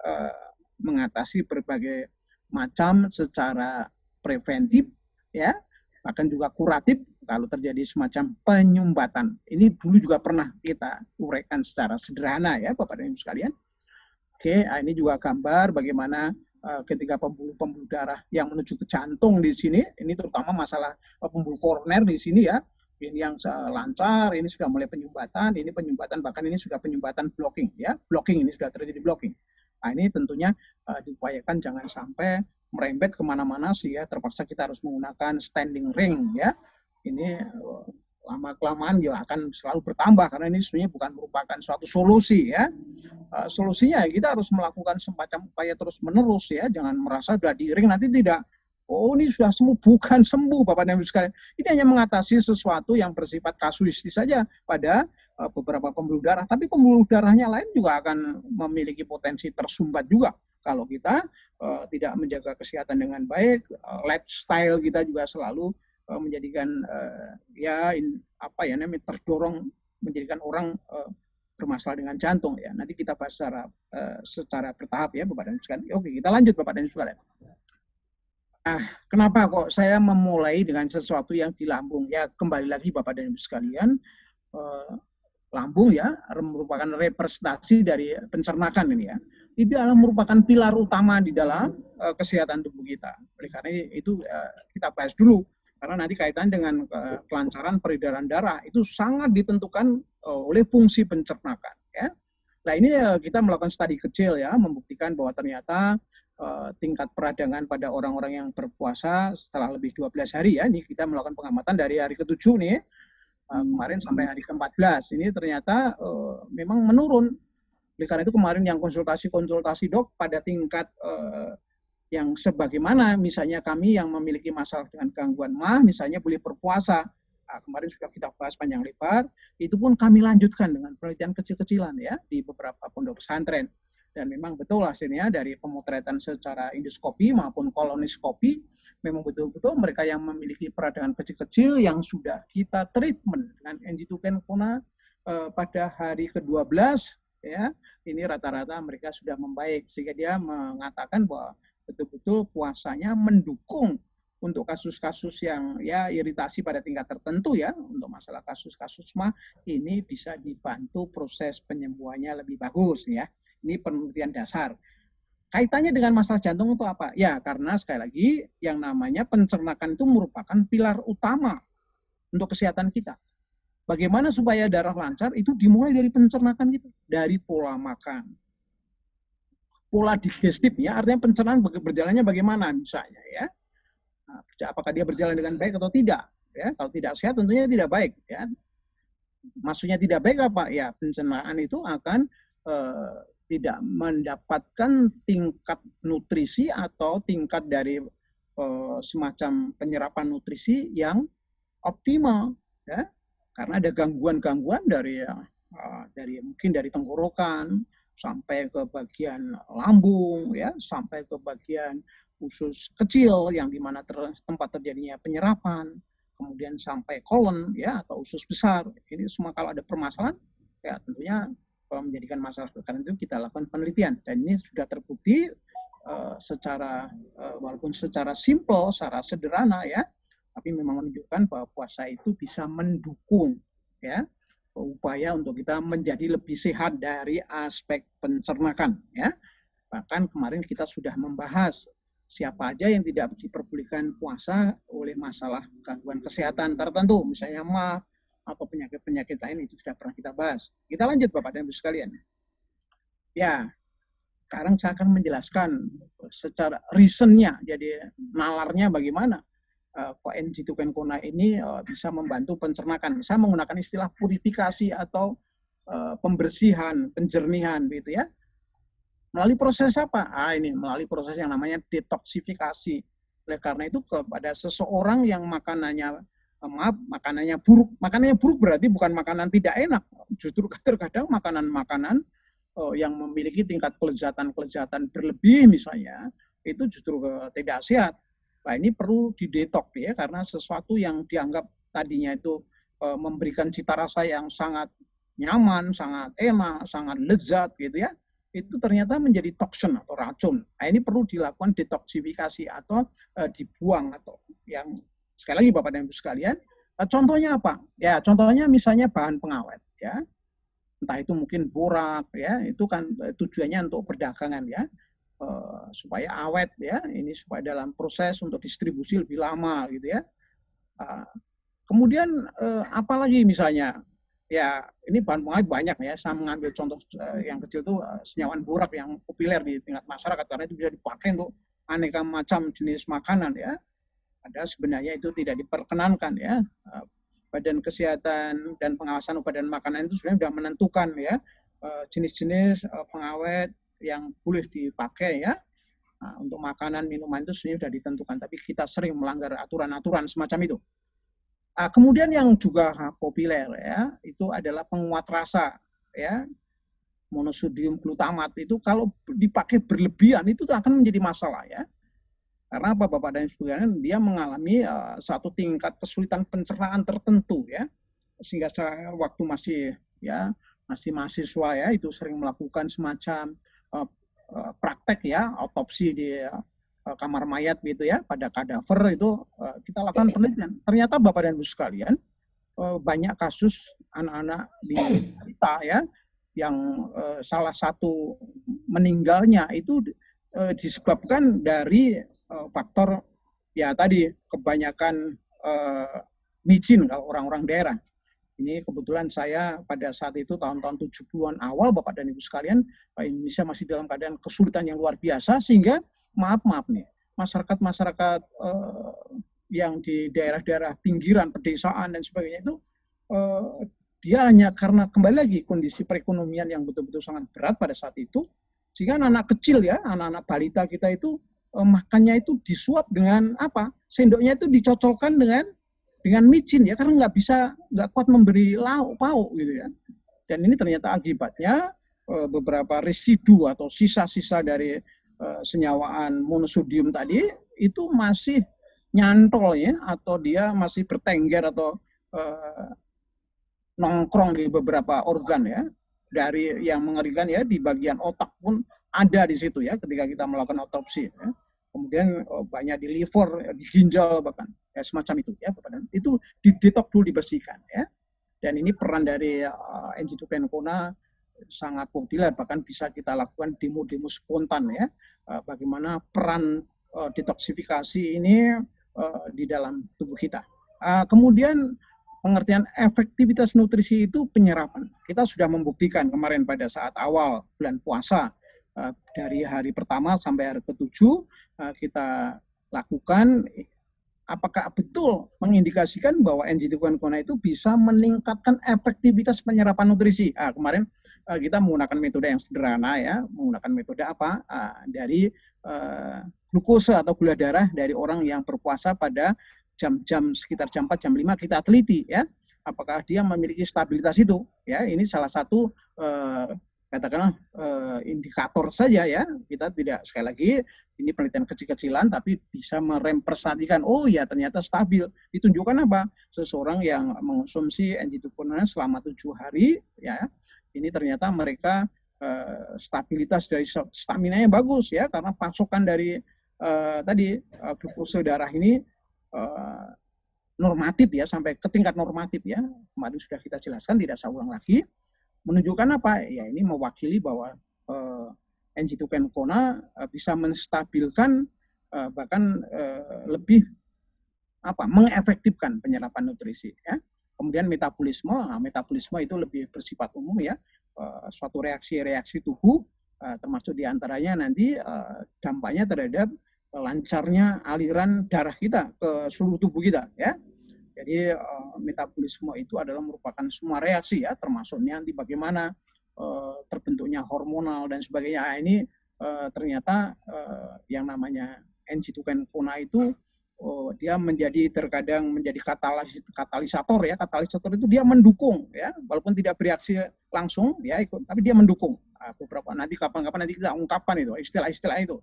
mengatasi berbagai macam secara preventif ya, bahkan juga kuratif kalau terjadi semacam penyumbatan. Ini dulu juga pernah kita uraikan secara sederhana ya Bapak dan Ibu sekalian. Oke, ini juga gambar bagaimana ketika pembuluh darah yang menuju ke jantung di sini, ini terutama masalah pembuluh koroner di sini ya, ini yang lancar, ini sudah mulai penyumbatan, ini penyumbatan, bahkan ini sudah penyumbatan blocking ya, blocking ini sudah terjadi blocking. Nah ini tentunya diupayakan jangan sampai merembet kemana-mana sih ya, terpaksa kita harus menggunakan standing ring ya. Ini lama-kelamaan ya akan selalu bertambah karena ini sebenarnya bukan merupakan suatu solusi ya. Solusinya kita harus melakukan semacam upaya terus-menerus ya, jangan merasa sudah di ring nanti tidak, oh ini sudah sembuh, bukan sembuh Bapak dan Ibu sekalian. Ini hanya mengatasi sesuatu yang bersifat kasuistis saja pada beberapa pembuluh darah, tapi pembuluh darahnya lain juga akan memiliki potensi tersumbat juga kalau kita tidak menjaga kesehatan dengan baik. Lifestyle kita juga selalu menjadikan terdorong menjadikan orang bermasalah dengan jantung ya. Nanti kita bahas secara bertahap ya Bapak dan Ibu sekalian. Oke, kita lanjut Bapak dan Ibu sekalian. Kenapa kok saya memulai dengan sesuatu yang di lambung? Ya kembali lagi Bapak dan Ibu sekalian, lambung ya merupakan representasi dari pencernakan ini ya. Itu adalah merupakan pilar utama di dalam kesehatan tubuh kita. Oleh karena itu kita bahas dulu. Karena nanti kaitan dengan kelancaran peredaran darah itu sangat ditentukan oleh fungsi pencernakan. Ya. Nah ini kita melakukan studi kecil ya, membuktikan bahwa ternyata tingkat peradangan pada orang-orang yang berpuasa setelah lebih 12 hari ya, ini kita melakukan pengamatan dari hari ke-7 nih, kemarin sampai hari ke-14, ini ternyata memang menurun. Oleh karena itu kemarin yang konsultasi dok pada tingkat yang sebagaimana misalnya kami yang memiliki masalah dengan gangguan misalnya boleh berpuasa. Nah, kemarin sudah kita bahas panjang lebar, itu pun kami lanjutkan dengan penelitian kecil-kecilan ya di beberapa pondok pesantren. Dan memang betul hasilnya dari pemotretan secara endoskopi maupun kolonoskopi, memang betul-betul mereka yang memiliki peradangan kecil-kecil yang sudah kita treatment dengan N-G2-kencona pada hari ke-12 ya, ini rata-rata mereka sudah membaik sehingga dia mengatakan bahwa betul-betul puasanya mendukung untuk kasus-kasus yang ya iritasi pada tingkat tertentu ya, untuk masalah kasus-kasus ini bisa dibantu proses penyembuhannya lebih bagus ya. Ini penelitian dasar. Kaitannya dengan masalah jantung itu apa? Ya karena sekali lagi yang namanya pencernakan itu merupakan pilar utama untuk kesehatan kita. Bagaimana supaya darah lancar itu dimulai dari pencernakan kita, dari pola makan. Pola digestifnya artinya pencernaan berjalannya bagaimana misalnya ya. Nah, apakah dia berjalan dengan baik atau tidak ya. Kalau tidak sehat tentunya tidak baik ya. Maksudnya tidak baik apa ya, pencernaan itu akan tidak mendapatkan tingkat nutrisi atau tingkat dari semacam penyerapan nutrisi yang optimal ya. Karena ada gangguan-gangguan dari mungkin dari tenggorokan sampai ke bagian lambung ya, sampai ke bagian usus kecil yang dimana tempat terjadinya penyerapan, kemudian sampai kolon ya atau usus besar. Ini semua kalau ada permasalahan ya tentunya menjadikan masalah. Karena itu kita lakukan penelitian dan ini sudah terbukti walaupun secara simpel, secara sederhana ya, tapi memang menunjukkan bahwa puasa itu bisa mendukung ya upaya untuk kita menjadi lebih sehat dari aspek pencernakan ya. Bahkan kemarin kita sudah membahas siapa aja yang tidak diperbolehkan puasa oleh masalah gangguan kesehatan tertentu, misalnya MA atau penyakit-penyakit lain, itu sudah pernah kita bahas. Kita lanjut Bapak dan Ibu sekalian. Ya, sekarang saya akan menjelaskan secara reasonnya, jadi nalarnya bagaimana kok NG2K ini bisa membantu pencernakan. Saya menggunakan istilah purifikasi atau pembersihan, penjernihan, gitu ya. Melalui proses apa? Ini melalui proses yang namanya detoksifikasi. Oleh karena itu kepada seseorang yang makanannya buruk. Makanannya buruk berarti bukan makanan tidak enak. Justru terkadang makanan-makanan yang memiliki tingkat kelezatan berlebih misalnya, itu justru tidak sehat. Nah ini perlu didetok ya, karena sesuatu yang dianggap tadinya itu memberikan cita rasa yang sangat nyaman, sangat enak, sangat lezat gitu ya, itu ternyata menjadi toksin atau racun. Nah ini perlu dilakukan detoksifikasi atau dibuang, atau yang sekali lagi Bapak dan Ibu sekalian, contohnya apa? Ya contohnya misalnya bahan pengawet ya, entah itu mungkin borak ya, itu kan tujuannya untuk perdagangan ya, supaya awet ya, ini supaya dalam proses untuk distribusi lebih lama gitu ya. Kemudian apalagi misalnya ya, ini bahan pengawet banyak ya, saya mengambil contoh yang kecil itu senyawan borak yang populer di tingkat masyarakat karena itu bisa dipakai untuk aneka macam jenis makanan ya. Ada sebenarnya itu tidak diperkenankan ya. Badan Kesehatan dan Pengawasan Obat dan Makanan itu sebenarnya sudah menentukan ya jenis-jenis pengawet yang boleh dipakai ya. Nah, untuk makanan, minuman itu sebenarnya sudah ditentukan, tapi kita sering melanggar aturan-aturan semacam itu. Kemudian yang juga populer ya, itu adalah penguat rasa ya. Monosodium glutamat itu kalau dipakai berlebihan itu akan menjadi masalah ya. Karena apa Bapak dan Ibu sekalian, dia mengalami satu tingkat kesulitan pencernaan tertentu ya. Sehingga saya waktu masih mahasiswa ya, itu sering melakukan semacam praktek ya, autopsi di kamar mayat gitu ya, pada kadaver itu kita lakukan penelitian. Ternyata Bapak dan Ibu sekalian, banyak kasus anak-anak di kita ya, yang salah satu meninggalnya itu disebabkan dari faktor ya tadi kebanyakan micin kalau orang-orang daerah. Ini kebetulan saya pada saat itu tahun-tahun 70-an awal Bapak dan Ibu sekalian, Indonesia masih dalam keadaan kesulitan yang luar biasa, sehingga maaf nih, masyarakat yang di daerah-daerah pinggiran, pedesaan dan sebagainya itu dia hanya karena kembali lagi kondisi perekonomian yang betul-betul sangat berat pada saat itu, sehingga anak-anak kecil ya, anak-anak balita kita itu makannya itu disuap dengan apa? Sendoknya itu dicocolkan dengan micin ya, karena nggak kuat memberi lauk pauk gitu ya. Dan ini ternyata akibatnya beberapa residu atau sisa-sisa dari senyawaan monosodium tadi itu masih nyantol ya, atau dia masih bertengger atau nongkrong di beberapa organ ya. Dari yang mengerikan ya, di bagian otak pun ada di situ ya ketika kita melakukan autopsi ya. Kemudian banyak di liver, di ginjal bahkan ya, semacam itu ya Bapak. Itu didetok dulu, dibersihkan ya. Dan ini peran dari NG2K sangat populer, bahkan bisa kita lakukan demo-demo spontan ya. Bagaimana peran detoksifikasi ini di dalam tubuh kita. Kemudian pengertian efektivitas nutrisi itu penyerapan. Kita sudah membuktikan kemarin pada saat awal bulan puasa, dari hari pertama sampai hari ke-7 kita lakukan, apakah betul mengindikasikan bahwa NG2K itu bisa meningkatkan efektivitas penyerapan nutrisi. Kemarin kita menggunakan metode yang sederhana ya, menggunakan metode apa? Dari glukosa atau gula darah dari orang yang berpuasa pada jam-jam sekitar jam 4, jam 5 kita teliti ya. Apakah dia memiliki stabilitas itu? Ya, ini salah satu katakanlah indikator saja ya, kita tidak, sekali lagi ini penelitian kecil-kecilan tapi bisa merepresentasikan, oh ya ternyata stabil. Ditunjukkan apa? Seseorang yang mengonsumsi NG2 selama 7 hari ya, ini ternyata mereka stabilitas dari stamina-nya bagus ya, karena pasokan dari tadi glukose darah ini normatif ya, sampai ke tingkat normatif ya. Kemarin sudah kita jelaskan, tidak saya ulang lagi. Menunjukkan apa? Ya ini mewakili bahwa NG2 bisa menstabilkan bahkan lebih mengefektifkan penyerapan nutrisi ya. Kemudian metabolisme, metabolisme itu lebih bersifat umum ya, suatu reaksi-reaksi tubuh, termasuk diantaranya nanti dampaknya terhadap lancarnya aliran darah kita ke seluruh tubuh kita ya. Jadi metabolisme itu adalah merupakan semua reaksi ya, termasuk nanti bagaimana terbentuknya hormonal dan sebagainya. Nah, ini ternyata yang namanya NG2 itu dia terkadang menjadi katalisator ya. Katalisator itu dia mendukung ya, walaupun tidak bereaksi langsung dia ikut, tapi dia mendukung. Beberapa nanti kapan-kapan nanti kita ungkapkan itu istilah-istilah itu.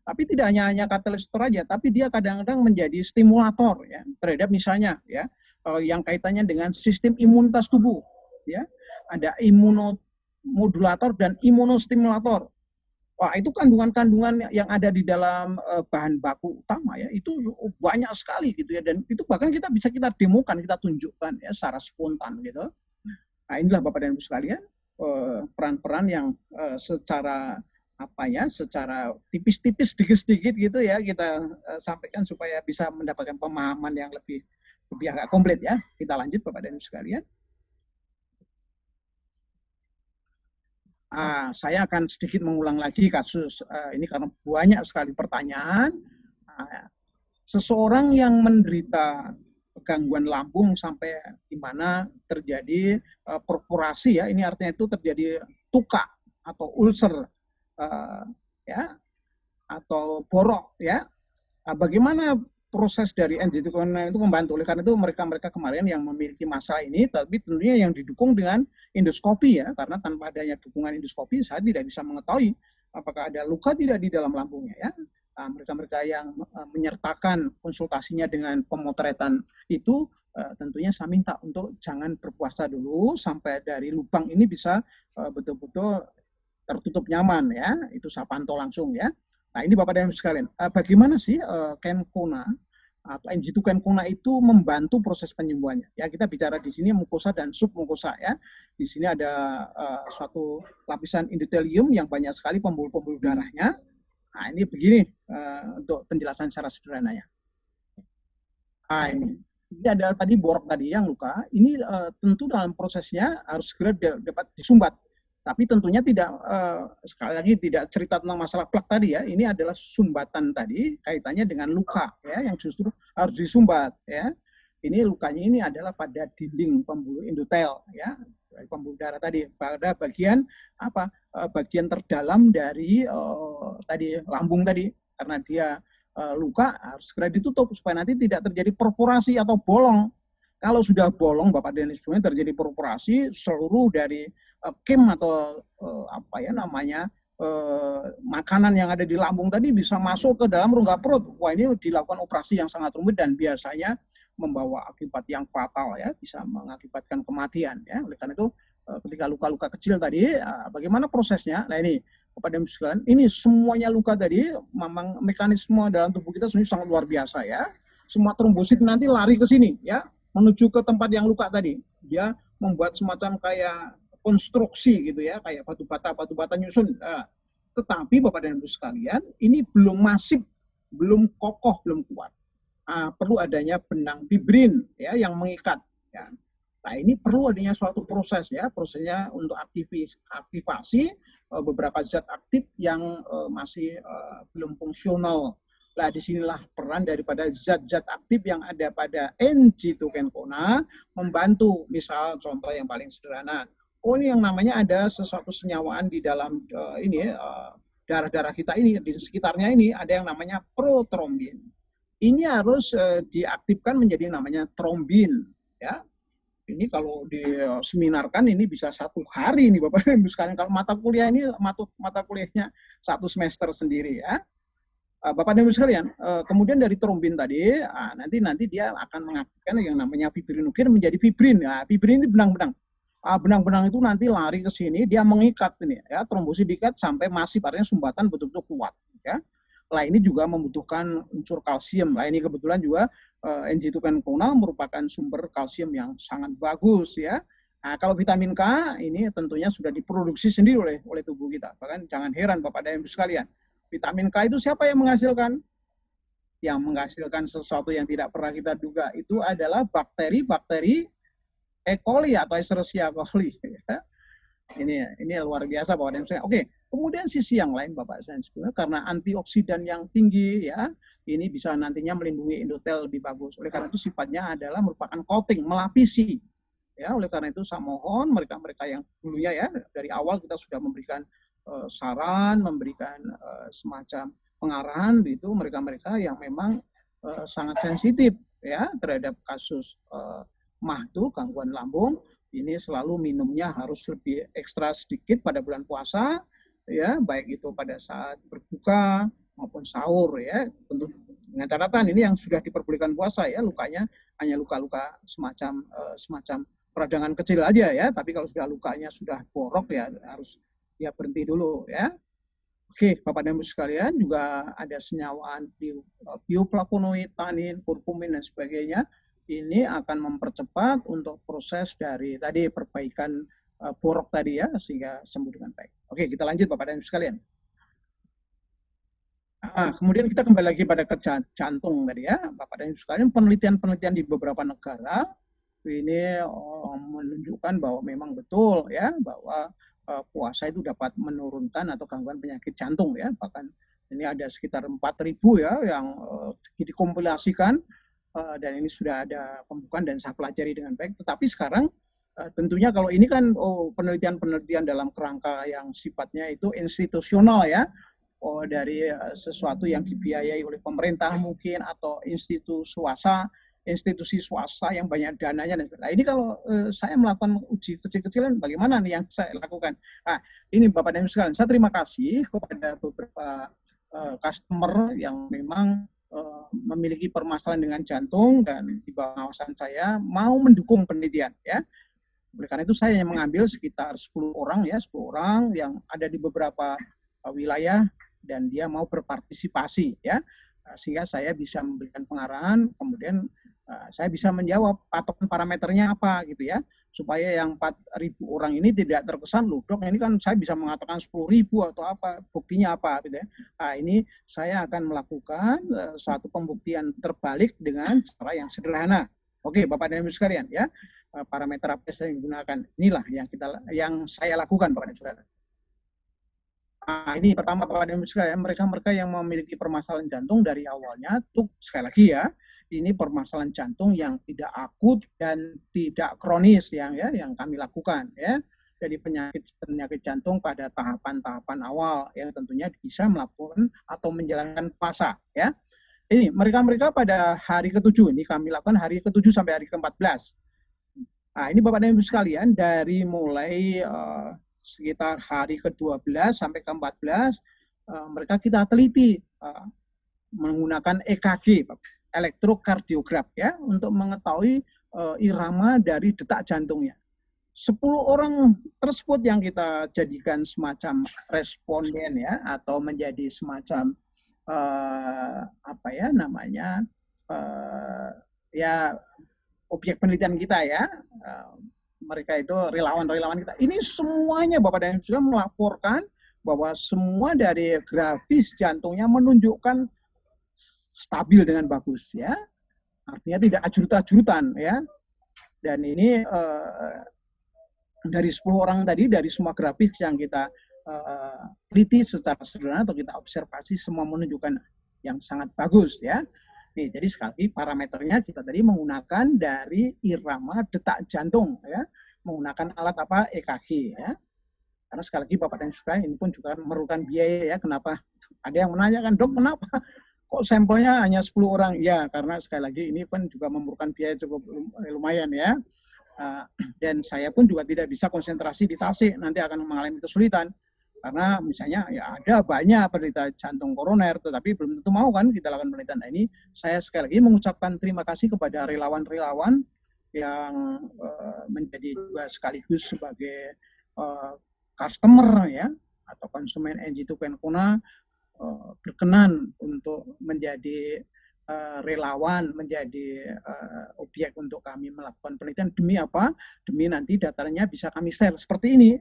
Tapi tidak hanya katalisator aja, tapi dia kadang-kadang menjadi stimulator ya, terhadap misalnya ya yang kaitannya dengan sistem imunitas tubuh ya. Ada imunomodulator dan imunostimulator. Wah, itu kandungan-kandungan yang ada di dalam bahan baku utama ya, itu banyak sekali gitu ya, dan itu bahkan kita demokan, kita tunjukkan ya secara spontan gitu. Nah, inilah Bapak dan Ibu sekalian peran-peran yang secara secara tipis-tipis, sedikit-sedikit gitu ya kita sampaikan supaya bisa mendapatkan pemahaman yang lebih agak komplit ya. Kita lanjut Bapak dan Ibu sekalian. Saya akan sedikit mengulang lagi kasus ini karena banyak sekali pertanyaan. Seseorang yang menderita gangguan lambung sampai di mana terjadi perforasi ya, ini artinya itu terjadi tuka atau ulcer ya, atau borok ya. Bagaimana proses dari NG2 itu membantu? Oleh karena itu mereka kemarin yang memiliki masalah ini, tapi tentunya yang didukung dengan endoskopi ya, karena tanpa adanya dukungan endoskopi saya tidak bisa mengetahui apakah ada luka tidak di dalam lambungnya ya. Mereka-mereka yang menyertakan konsultasinya dengan pemotretan itu tentunya saya minta untuk jangan berpuasa dulu sampai dari lubang ini bisa betul-betul tertutup nyaman ya, itu saya pantau langsung ya. Nah ini Bapak dan Ibu sekalian, bagaimana sih Kencona atau NG2 Kencona itu membantu proses penyembuhannya? Ya kita bicara di sini mukosa dan submukosa ya. Di sini ada suatu lapisan endotelium yang banyak sekali pembuluh-pembuluh darahnya. Nah ini begini untuk penjelasan secara sederhananya. Nah ini ada tadi borok tadi yang luka, ini tentu dalam prosesnya harus segera dapat disumbat. Tapi tentunya tidak, sekali lagi tidak cerita tentang masalah plak tadi ya, ini adalah sumbatan tadi kaitannya dengan luka ya, yang justru harus disumbat ya. Ini lukanya ini adalah pada dinding pembuluh endotel ya, pembuluh darah tadi, pada bagian bagian terdalam dari tadi lambung tadi, karena dia luka harus segera ditutup supaya nanti tidak terjadi perforasi atau bolong. Kalau sudah bolong Bapak dan Ibu terjadi perforasi, seluruh dari kim atau makanan yang ada di lambung tadi bisa masuk ke dalam rongga perut. Wah, ini dilakukan operasi yang sangat rumit dan biasanya membawa akibat yang fatal ya, bisa mengakibatkan kematian ya. Oleh karena itu ketika luka-luka kecil tadi bagaimana prosesnya? Nah ini kepada sekalian, ini semuanya luka tadi memang mekanisme dalam tubuh kita sebenarnya sangat luar biasa ya. Semua trombosit nanti lari ke sini ya, menuju ke tempat yang luka tadi. Dia membuat semacam kayak konstruksi gitu ya, kayak batu bata nyusun. Tetapi Bapak dan Ibu sekalian, ini belum masif, belum kokoh, belum kuat. Perlu adanya benang fibrin ya yang mengikat. Ya. Nah ini perlu adanya suatu proses ya, prosesnya untuk aktivasi beberapa zat aktif yang masih belum fungsional. Nah, disinilah peran daripada zat-zat aktif yang ada pada NG2 Kencona membantu. Misal contoh yang paling sederhana, ini yang namanya ada sesuatu senyawaan di dalam darah-darah kita ini, di sekitarnya ini ada yang namanya protrombin. Ini harus diaktifkan menjadi namanya trombin, ya. Ini kalau diseminarkan ini bisa 1 hari nih Bapak dan Ibu sekalian. Kalau mata kuliah ini mata kuliahnya 1 semester sendiri ya. Bapak dan Ibu sekalian, kemudian dari trombin tadi, nanti dia akan mengaktifkan yang namanya fibrinogeen menjadi fibrin. Nah, fibrin ini benang-benang. Benang-benang itu nanti lari ke sini, dia mengikat ini ya, trombosit diikat sampai masif, artinya sumbatan betul-betul kuat ya. Lah ini juga membutuhkan unsur kalsium. Lah ini kebetulan juga NG2-kencona merupakan sumber kalsium yang sangat bagus ya. Nah, kalau vitamin K ini tentunya sudah diproduksi sendiri oleh tubuh kita. Bahkan jangan heran Bapak dan Ibu sekalian, vitamin K itu siapa yang menghasilkan? Yang menghasilkan sesuatu yang tidak pernah kita duga itu adalah bakteri-bakteri E. coli atau Escherichia coli. Ini luar biasa Bapak dan Ibu. Oke, kemudian sisi yang lain Bapak dan Ibu, karena antioksidan yang tinggi ya, ini bisa nantinya melindungi endotel lebih bagus. Oleh karena itu sifatnya adalah merupakan coating, melapisi. Ya, oleh karena itu saya mohon mereka-mereka yang dulunya ya dari awal kita sudah memberikan saran, memberikan semacam pengarahan itu mereka-mereka yang memang sangat sensitif ya terhadap kasus MAH itu, gangguan lambung, ini selalu minumnya harus lebih ekstra sedikit pada bulan puasa ya, baik itu pada saat berbuka maupun sahur ya. Tentu dengan catatan ini yang sudah diperbolehkan puasa ya, lukanya hanya luka-luka semacam peradangan kecil aja ya, tapi kalau sudah lukanya sudah borok ya harus ya berhenti dulu ya. Oke, Bapak dan Ibu sekalian, juga ada senyawaan bioflavonoid, tanin, kurkumin dan sebagainya. Ini akan mempercepat untuk proses dari tadi perbaikan borok tadi ya, sehingga sembuh dengan baik. Oke, kita lanjut Bapak dan Ibu sekalian. Kemudian kita kembali lagi pada ke jantung tadi ya, Bapak dan Ibu sekalian, penelitian-penelitian di beberapa negara ini menunjukkan bahwa memang betul ya, bahwa puasa itu dapat menurunkan atau gangguan penyakit jantung ya. Bahkan ini ada sekitar 4.000 ya yang dikompilasikan dan ini sudah ada pembukaan dan saya pelajari dengan baik. Tetapi sekarang tentunya kalau ini kan penelitian-penelitian dalam kerangka yang sifatnya itu institusional ya, dari sesuatu yang dibiayai oleh pemerintah mungkin atau institusi swasta yang banyak dananya dan sebagainya. Ini kalau saya melakukan uji kecil-kecilan, bagaimana nih yang saya lakukan? Nah, ini Bapak dan Ibu sekalian, saya terima kasih kepada beberapa customer yang memang memiliki permasalahan dengan jantung dan di bawah pengawasan saya mau mendukung penelitian ya. Oleh karena itu saya mengambil sekitar 10 orang yang ada di beberapa wilayah dan dia mau berpartisipasi ya. Sehingga saya bisa memberikan pengarahan, kemudian saya bisa menjawab patokan parameternya apa gitu ya, supaya yang 4.000 orang ini tidak terkesan, loh dok ini kan saya bisa mengatakan 10.000 atau apa, buktinya apa gitu ya. Nah, ini saya akan melakukan suatu pembuktian terbalik dengan cara yang sederhana. Oke Bapak dan Ibu sekalian ya, parameter apa yang saya gunakan, inilah yang saya lakukan Bapak dan Ibu sekalian. Ini pertama Bapak dan Ibu sekalian, mereka yang memiliki permasalahan jantung dari awalnya tuh sekali lagi ya, ini permasalahan jantung yang tidak akut dan tidak kronis yang kami lakukan ya. Jadi penyakit jantung pada tahapan-tahapan awal yang tentunya bisa melakukan atau menjalankan puasa ya. Ini mereka pada hari ke-7, ini kami lakukan hari ke-7 sampai hari ke-14. Nah, ini Bapak dan Ibu sekalian dari mulai sekitar hari ke-12 sampai ke-14 mereka kita teliti menggunakan EKG, elektrokardiograf ya, untuk mengetahui irama dari detak jantungnya. 10 orang tersebut yang kita jadikan semacam responden ya, atau menjadi semacam objek penelitian kita ya. Mereka itu relawan-relawan kita. Ini semuanya Bapak dan Ibu sudah melaporkan bahwa semua dari grafis jantungnya menunjukkan stabil dengan bagus ya, artinya tidak ajrut-ajrutan ya. Dan ini dari 10 orang tadi, dari semua grafis yang kita teliti secara sederhana atau kita observasi, semua menunjukkan yang sangat bagus ya. Nih, jadi sekali parameternya kita tadi menggunakan dari irama detak jantung ya, menggunakan alat apa, EKG ya. Karena sekali lagi Bapak dan Ibu sekalian, ini pun juga memerlukan biaya ya. Kenapa? Ada yang menanyakan, dok kenapa kok sampelnya hanya 10 orang? Ya, karena sekali lagi ini kan juga memerlukan biaya cukup lumayan ya. Dan saya pun juga tidak bisa konsentrasi di Tasik, nanti akan mengalami kesulitan. Karena misalnya ya ada banyak penderita jantung koroner, tetapi belum tentu mau kan kita lakukan penelitian. Nah, ini saya sekali lagi mengucapkan terima kasih kepada relawan-relawan yang menjadi juga sekaligus sebagai customer ya atau konsumen NG Kona berkenan untuk menjadi relawan, menjadi objek untuk kami melakukan penelitian. Demi apa? Demi nanti datanya bisa kami share seperti ini.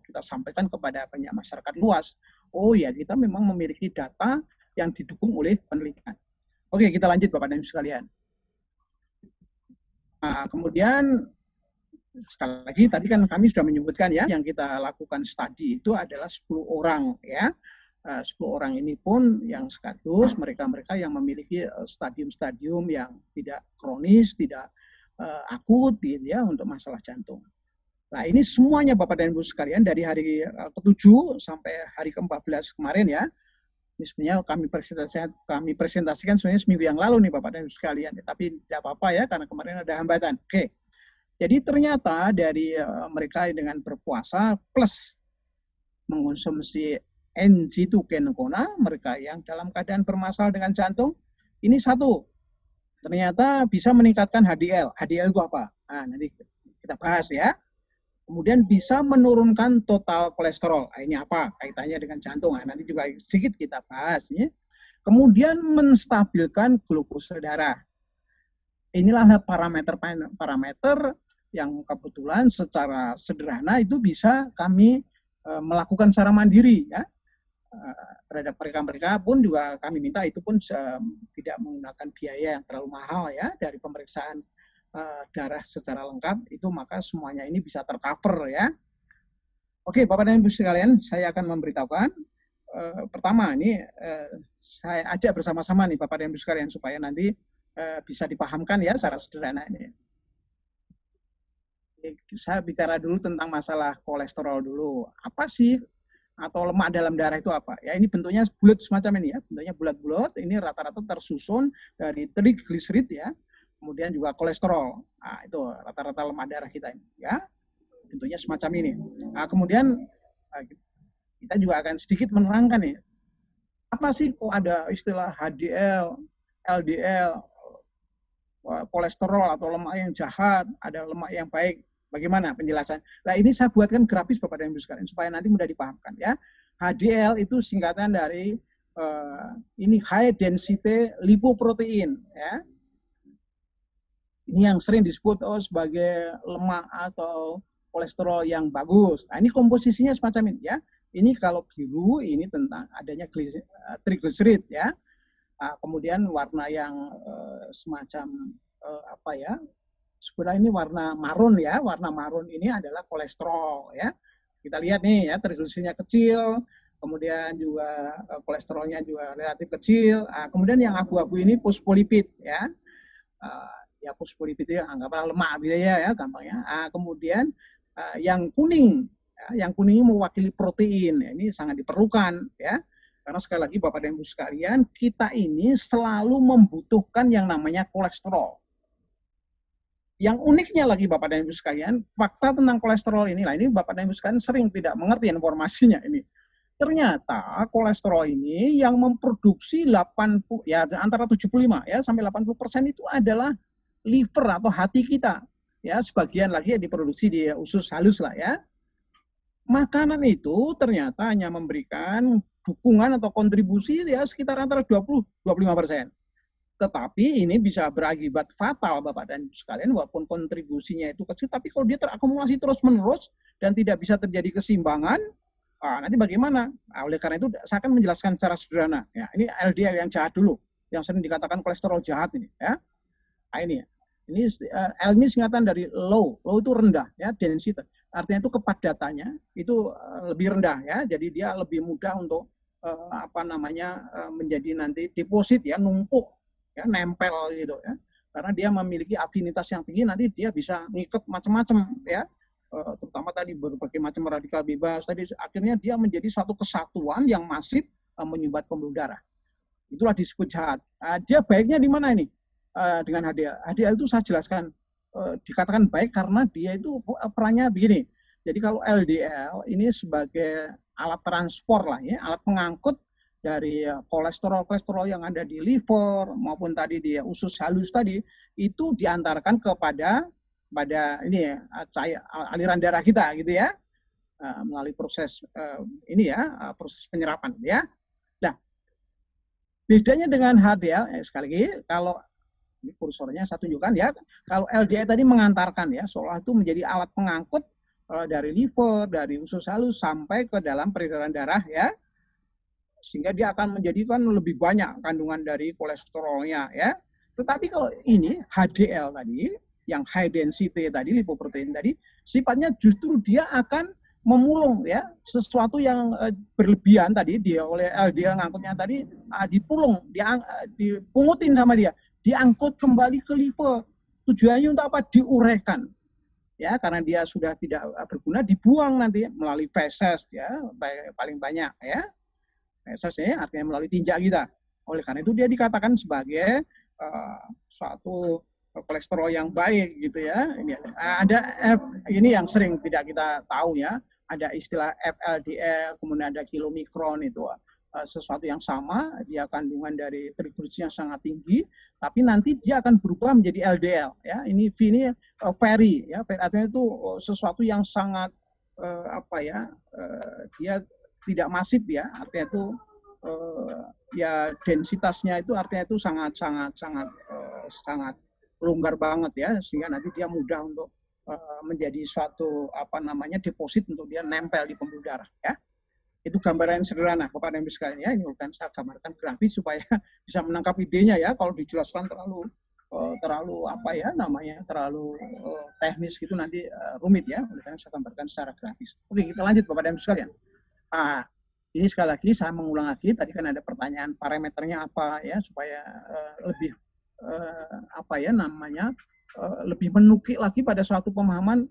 Kita sampaikan kepada banyak masyarakat luas. Oh ya, kita memang memiliki data yang didukung oleh penelitian. Oke, kita lanjut Bapak dan Ibu sekalian. Nah, kemudian sekali lagi tadi kan kami sudah menyebutkan ya, yang kita lakukan studi itu adalah 10 orang ya. 10 orang ini pun yang sekaligus mereka-mereka yang memiliki stadium-stadium yang tidak kronis, tidak akut gitu ya untuk masalah jantung. Nah, ini semuanya Bapak dan Ibu sekalian dari hari ke-7 sampai hari ke-14 kemarin ya. Ini sebenarnya kami presentasikan sebenarnya seminggu yang lalu nih Bapak dan Ibu sekalian, tapi tidak apa-apa ya karena kemarin ada hambatan. Oke. Jadi ternyata dari mereka dengan berpuasa plus mengkonsumsi NG Kona, mereka yang dalam keadaan bermasalah dengan jantung, ini satu, ternyata bisa meningkatkan HDL. HDL itu apa? Nah, nanti kita bahas ya. Kemudian bisa menurunkan total kolesterol. Nah, ini apa kaitannya dengan jantung? Nah, nanti juga sedikit kita bahas. Ya. Kemudian menstabilkan glukosa darah. Inilah parameter yang kebetulan secara sederhana itu bisa kami melakukan secara mandiri ya. Terhadap mereka pun juga kami minta itu pun tidak menggunakan biaya yang terlalu mahal ya dari pemeriksaan darah secara lengkap itu, maka semuanya ini bisa tercover ya. Oke Bapak dan Ibu sekalian, saya akan memberitahukan pertama ini saya ajak bersama-sama nih Bapak dan Ibu sekalian supaya nanti bisa dipahamkan ya secara sederhana ini. Saya bicara dulu tentang masalah kolesterol dulu. Apa sih atau lemak dalam darah itu apa? Ya ini bentuknya bulat semacam ini ya, bentuknya bulat-bulat. Ini rata-rata tersusun dari trigliserid ya, kemudian juga kolesterol. Nah itu rata-rata lemak darah kita ini ya, bentuknya semacam ini. Nah kemudian kita juga akan sedikit menerangkan nih, apa sih kok ada istilah HDL, LDL, kolesterol atau lemak yang jahat, ada lemak yang baik. Bagaimana penjelasan? Nah ini saya buatkan grafis Bapak dan Ibu sekalian supaya nanti mudah dipahamkan ya. HDL itu singkatan dari ini high density lipoprotein ya. Ini yang sering disebut sebagai lemak atau kolesterol yang bagus. Nah ini komposisinya semacam ini ya. Ini kalau biru ini tentang adanya trigliserid ya. Kemudian warna yang semacam apa ya? Sebenarnya ini warna marun ya, warna marun ini adalah kolesterol ya. Kita lihat nih ya, trigliseridnya kecil, kemudian juga kolesterolnya juga relatif kecil. Kemudian yang abu-abu ini fosfolipid ya. Ya fosfolipid itu anggaplah lemak gitu ya gampangnya. Kemudian yang kuning, ya, yang kuning ini mewakili protein. Ya, ini sangat diperlukan ya. Karena sekali lagi Bapak dan Ibu sekalian, kita ini selalu membutuhkan yang namanya kolesterol. Yang uniknya lagi Bapak dan Ibu sekalian, fakta tentang kolesterol inilah ini Bapak dan Ibu sekalian sering tidak mengerti informasinya ini. Ternyata kolesterol ini yang memproduksi 80 ya antara 75 ya sampai 80% itu adalah liver atau hati kita. Ya, sebagian lagi diproduksi di usus halus lah ya. Makanan itu ternyata hanya memberikan dukungan atau kontribusi ya sekitar antara 20-25%. Tetapi ini bisa berakibat fatal Bapak dan Ibu sekalian, walaupun kontribusinya itu kecil, tapi kalau dia terakumulasi terus-menerus dan tidak bisa terjadi keseimbangan, nanti bagaimana? Oleh karena itu saya akan menjelaskan secara sederhana. Ya, ini LDL yang jahat dulu, yang sering dikatakan kolesterol jahat ini. Ya. Nah, ini L ini singkatan dari low itu rendah ya, density. Artinya itu kepadatannya itu lebih rendah ya, jadi dia lebih mudah untuk menjadi nanti deposit ya, numpuk ya, nempel gitu ya, karena dia memiliki afinitas yang tinggi, nanti dia bisa ngikat macam-macam ya, terutama tadi berbagai macam radikal bebas tadi, akhirnya dia menjadi suatu kesatuan yang masif menyumbat pembuluh darah. Itulah disebut jahat. Dia baiknya di mana ini dengan HDL? HDL itu saya jelaskan dikatakan baik karena dia itu perannya begini. Jadi kalau LDL ini sebagai alat transport lah ya, alat pengangkut dari kolesterol yang ada di liver maupun tadi di usus halus tadi, itu diantarkan kepada ini ya, aliran darah kita gitu ya, melalui proses ini ya, proses penyerapan ya. Nah, bedanya dengan HDL sekali lagi, kalau ini kursornya saya tunjukkan ya, kalau LDL tadi mengantarkan ya, seolah itu menjadi alat pengangkut dari liver, dari usus halus sampai ke dalam peredaran darah ya, sehingga dia akan menjadikan lebih banyak kandungan dari kolesterolnya ya. Tetapi kalau ini HDL tadi, yang high density tadi, lipoprotein tadi, sifatnya justru dia akan memulung ya, sesuatu yang berlebihan tadi dia oleh LDL ngangkutnya tadi dipulung, dipungutin sama dia, diangkut kembali ke liver. Tujuannya untuk apa? Diuraikan. Ya, karena dia sudah tidak berguna, dibuang nanti melalui feses ya, paling banyak ya. Feses artinya melalui tinja kita. Oleh karena itu dia dikatakan sebagai suatu kolesterol yang baik gitu ya. Ini ada ini yang sering tidak kita tahu ya. Ada istilah FLDL, kemudian ada kilomikron, itu sesuatu yang sama, dia kandungan dari trigliserida sangat tinggi, tapi nanti dia akan berubah menjadi LDL ya. Ini V ini very ya, artinya itu sesuatu yang sangat dia tidak masif ya, artinya itu ya densitasnya itu artinya itu sangat longgar banget ya, sehingga nanti dia mudah untuk menjadi suatu deposit untuk dia nempel di pembuluh darah ya. Itu gambaran sederhana kepada yang sekalian ya. Ini bukan saya gambarkan grafis supaya bisa menangkap idenya ya. Kalau dijelaskan terlalu teknis gitu nanti rumit ya. Oleh karena saya gambarkan secara grafis. Oke, kita lanjut Bapak dan Ibu sekalian. Ini sekali lagi saya mengulang lagi, tadi kan ada pertanyaan parameternya apa ya, supaya lebih lebih menukik lagi pada suatu pemahaman.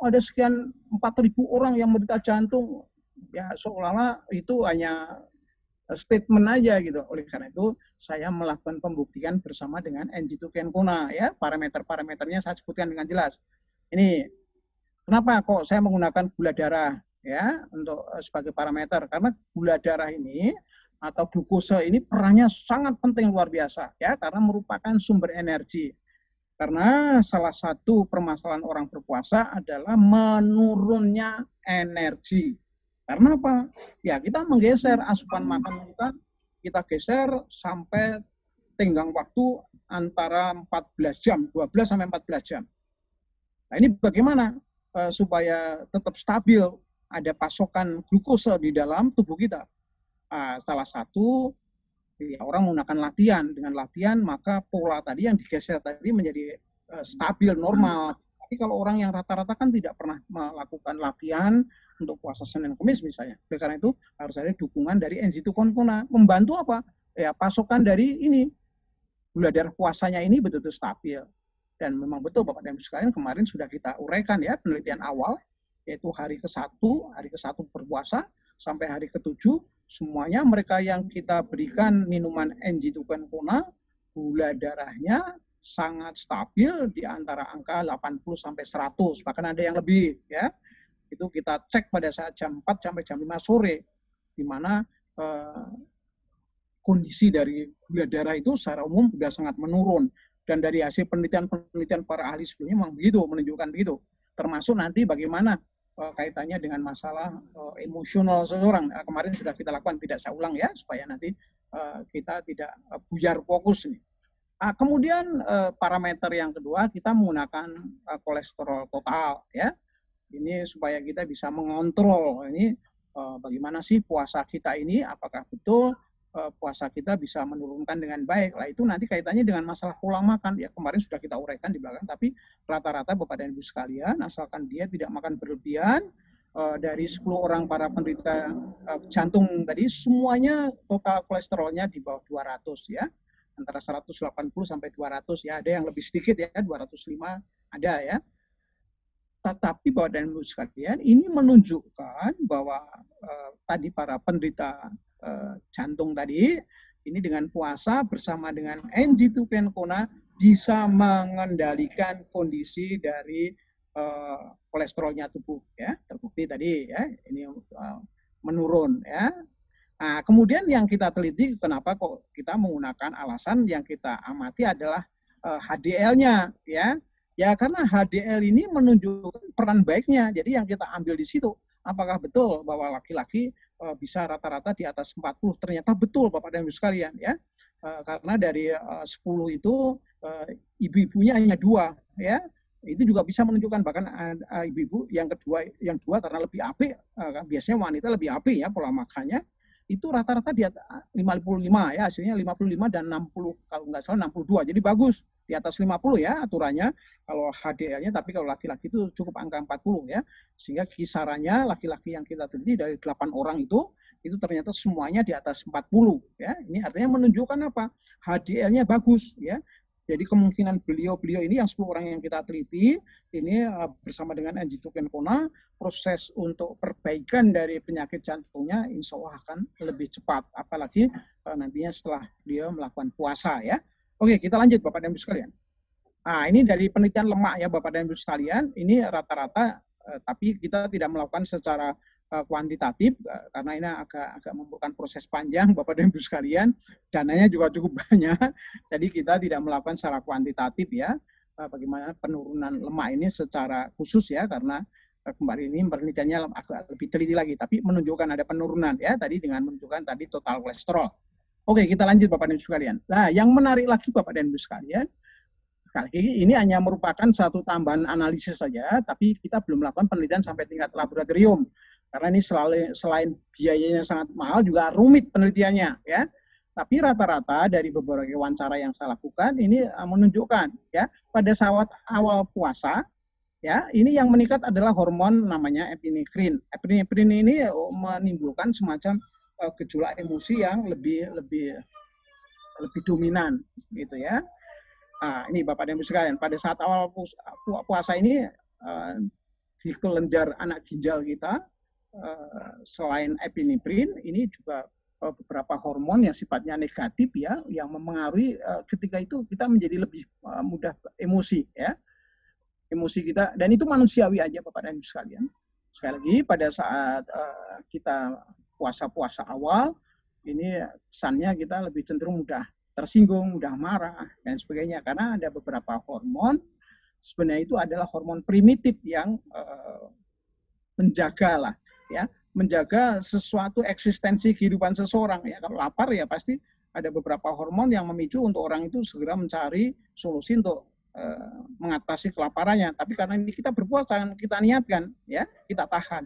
Ada sekian 4.000 orang yang menderita jantung, ya seolah-olah itu hanya statement aja gitu. Oleh karena itu saya melakukan pembuktian bersama dengan NG2 Kencona ya, parameter-parameternya saya sebutkan dengan jelas. Ini kenapa kok saya menggunakan gula darah ya untuk sebagai parameter, karena gula darah ini atau glukosa ini perannya sangat penting luar biasa ya, karena merupakan sumber energi. Karena salah satu permasalahan orang berpuasa adalah menurunnya energi. Karena apa? Ya kita menggeser asupan makan kita geser sampai tenggang waktu antara 14 jam, 12 sampai 14 jam. Nah ini bagaimana supaya tetap stabil ada pasokan glukosa di dalam tubuh kita? Salah satu ya, orang menggunakan latihan. Dengan latihan maka pola tadi yang digeser tadi menjadi stabil, normal. Tapi kalau orang yang rata-rata kan tidak pernah melakukan latihan untuk puasa Senin Kamis misalnya. Oleh karena itu harus ada dukungan dari NG2 Kencona. Membantu apa? Ya pasokan dari ini gula darah puasanya ini betul-betul stabil. Dan memang betul Bapak dan Ibu sekalian, kemarin sudah kita uraikan ya penelitian awal, yaitu hari ke-1 berpuasa sampai hari ke-7, semuanya mereka yang kita berikan minuman NG2 Kencona, gula darahnya sangat stabil di antara angka 80 sampai 100, bahkan ada yang lebih ya. Itu kita cek pada saat jam 4 sampai jam 5 sore, di mana kondisi dari gula darah itu secara umum sudah sangat menurun. Dan dari hasil penelitian para ahli sebelumnya memang begitu, menunjukkan begitu. Termasuk nanti bagaimana kaitannya dengan masalah emosional seseorang. Kemarin sudah kita lakukan, tidak saya ulang ya, supaya nanti kita tidak buyar fokus nih. Kemudian parameter yang kedua, kita menggunakan kolesterol total ya. Ini supaya kita bisa mengontrol ini bagaimana sih puasa kita ini, apakah betul puasa kita bisa menurunkan dengan baik. Lah itu nanti kaitannya dengan masalah pola makan ya, kemarin sudah kita uraikan di belakang, tapi rata-rata Bapak dan Ibu sekalian, asalkan dia tidak makan berlebihan, dari 10 orang para penderita jantung tadi semuanya total kolesterolnya di bawah 200 ya, antara 180 sampai 200 ya, ada yang lebih sedikit ya, 205 ada ya. Tetapi Bapak dan Ibu sekalian, ini menunjukkan bahwa tadi para penderita jantung tadi, ini dengan puasa bersama dengan NG2 Kencona bisa mengendalikan kondisi dari kolesterolnya tubuh ya, terbukti tadi ya ini menurun ya. Nah, kemudian yang kita teliti kenapa kok kita menggunakan alasan yang kita amati adalah HDL-nya ya. Ya karena HDL ini menunjukkan peran baiknya. Jadi yang kita ambil di situ apakah betul bahwa laki-laki bisa rata-rata di atas 40? Ternyata betul Bapak dan Ibu sekalian ya. Karena dari 10 itu ibu-ibunya hanya 2 ya. Itu juga bisa menunjukkan bahkan ibu-ibu yang dua karena lebih apik, biasanya wanita lebih apik ya pola makannya, itu rata-rata di atas 55 ya, hasilnya 55 dan 60 kalau nggak salah 62. Jadi bagus di atas 50 ya aturannya kalau HDL-nya, tapi kalau laki-laki itu cukup angka 40 ya. Sehingga kisarannya laki-laki yang kita teliti dari 8 orang itu ternyata semuanya di atas 40 ya. Ini artinya menunjukkan apa? HDL-nya bagus ya. Jadi kemungkinan beliau ini yang 10 orang yang kita teliti ini bersama dengan Angie Tukenkona, proses untuk perbaikan dari penyakit jantungnya insya Allah akan lebih cepat, apalagi nantinya setelah dia melakukan puasa ya. Oke, kita lanjut Bapak dan Ibu sekalian. Nah, ini dari penelitian lemak ya Bapak dan Ibu sekalian, ini rata-rata tapi kita tidak melakukan secara kuantitatif karena ini agak memerlukan proses panjang Bapak dan Ibu sekalian, dananya juga cukup banyak, jadi kita tidak melakukan secara kuantitatif ya bagaimana penurunan lemak ini secara khusus ya, karena kemarin ini penelitiannya agak lebih teliti lagi, tapi menunjukkan ada penurunan ya tadi dengan menunjukkan tadi total kolesterol. Oke, kita lanjut Bapak dan Ibu sekalian. Nah, yang menarik lagi Bapak dan Ibu sekalian, ini hanya merupakan satu tambahan analisis saja, tapi kita belum melakukan penelitian sampai tingkat laboratorium. Karena ini selain biayanya sangat mahal, juga rumit penelitiannya, ya. Tapi rata-rata dari beberapa wawancara yang saya lakukan ini menunjukkan, ya, pada saat awal puasa, ya, ini yang meningkat adalah hormon namanya epinefrin. Epinefrin ini menimbulkan semacam gejolak emosi yang lebih dominan, gitu ya. Nah, ini Bapak dan Ibu sekalian, pada saat awal puasa ini di kelenjar anak ginjal kita, selain epinefrin, ini juga beberapa hormon yang sifatnya negatif ya, yang mempengaruhi ketika itu kita menjadi lebih mudah emosi ya, emosi kita, dan itu manusiawi aja Bapak dan Ibu sekalian. Sekali lagi pada saat kita puasa-puasa awal, ini kesannya kita lebih cenderung mudah tersinggung, mudah marah, dan sebagainya. Karena ada beberapa hormon, sebenarnya itu adalah hormon primitif yang menjaga lah, ya, menjaga sesuatu eksistensi kehidupan seseorang. Ya, kalau lapar ya pasti ada beberapa hormon yang memicu untuk orang itu segera mencari solusi untuk mengatasi kelaparannya. Tapi karena ini kita berpuasa, kita niatkan, ya, kita tahan.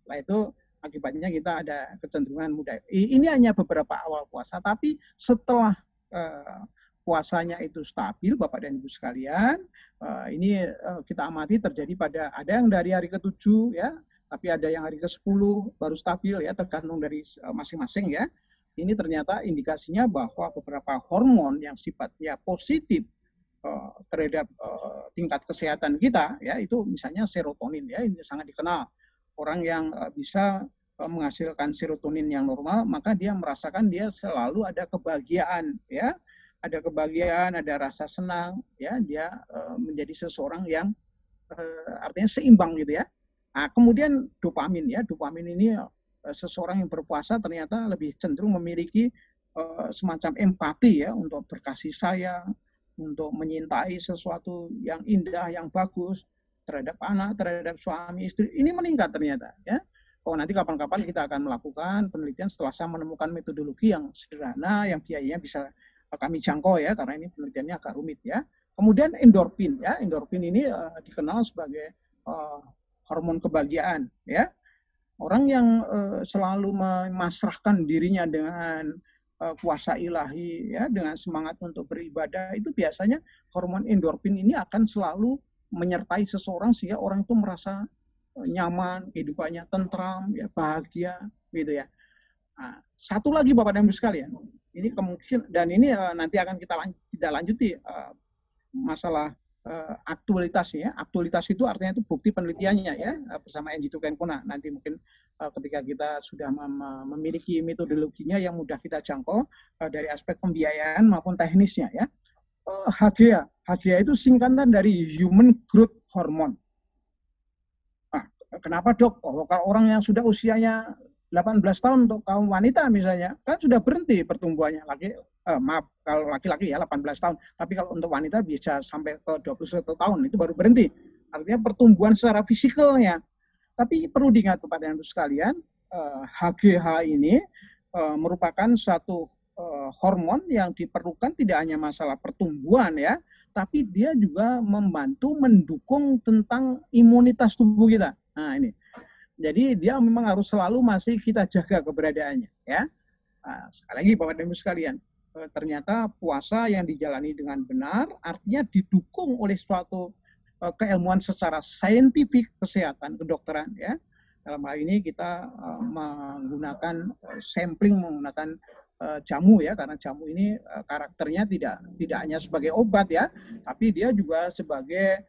Nah itu akibatnya kita ada kecenderungan mudah. Ini hanya beberapa awal puasa, tapi setelah puasanya itu stabil Bapak dan Ibu sekalian, ini kita amati terjadi pada ada yang dari hari ke-7 ya, tapi ada yang hari ke-10 baru stabil ya, tergantung dari masing-masing ya. Ini ternyata indikasinya bahwa beberapa hormon yang sifatnya positif terhadap tingkat kesehatan kita ya, itu misalnya serotonin ya, ini sangat dikenal. Orang yang bisa menghasilkan serotonin yang normal, maka dia merasakan dia selalu ada kebahagiaan ya, ada kebahagiaan, ada rasa senang ya, dia menjadi seseorang yang artinya seimbang gitu ya. Nah, kemudian dopamin ya, dopamin ini seseorang yang berpuasa ternyata lebih cenderung memiliki semacam empati ya, untuk berkasih sayang, untuk menyintai sesuatu yang indah, yang bagus terhadap anak, terhadap suami, istri. Ini meningkat ternyata ya. Oh, nanti kapan-kapan kita akan melakukan penelitian setelah saya menemukan metodologi yang sederhana, yang biayanya bisa kami jangkau ya, karena ini penelitiannya agak rumit ya. Kemudian endorfin ya, endorfin ini dikenal sebagai hormon kebahagiaan ya. Orang yang selalu memasrahkan dirinya dengan kuasa ilahi ya, dengan semangat untuk beribadah, itu biasanya hormon endorfin ini akan selalu menyertai seseorang sehingga orang itu merasa nyaman, kehidupannya tentram, ya, bahagia, gitu ya. Nah, satu lagi Bapak dan Ibu sekalian, ini kemungkinan, dan ini nanti akan kita lanjuti masalah aktualitas ya. Aktualitas itu artinya itu bukti penelitiannya ya, bersama Angie Tukenkona. Nanti mungkin ketika kita sudah memiliki metodologinya yang mudah kita jangkau dari aspek pembiayaan maupun teknisnya ya. HGH. HGH itu singkatan dari Human Growth Hormone. Nah, kenapa dok? Oh, kalau orang yang sudah usianya 18 tahun untuk kaum wanita misalnya, kan sudah berhenti pertumbuhannya. Maaf, kalau laki-laki ya 18 tahun. Tapi kalau untuk wanita bisa sampai ke 21 tahun, itu baru berhenti. Artinya pertumbuhan secara fisikalnya. Tapi perlu diingat kepada Anda sekalian, HGH ini merupakan satu hormon yang diperlukan tidak hanya masalah pertumbuhan ya, tapi dia juga membantu mendukung tentang imunitas tubuh kita. Nah ini, jadi dia memang harus selalu masih kita jaga keberadaannya ya. Nah, sekali lagi Bapak dan Ibu sekalian, ternyata puasa yang dijalani dengan benar artinya didukung oleh suatu keilmuan secara saintifik kesehatan kedokteran ya. Dalam hal ini kita menggunakan sampling, menggunakan jamu ya, karena jamu ini karakternya tidak hanya sebagai obat ya, tapi dia juga sebagai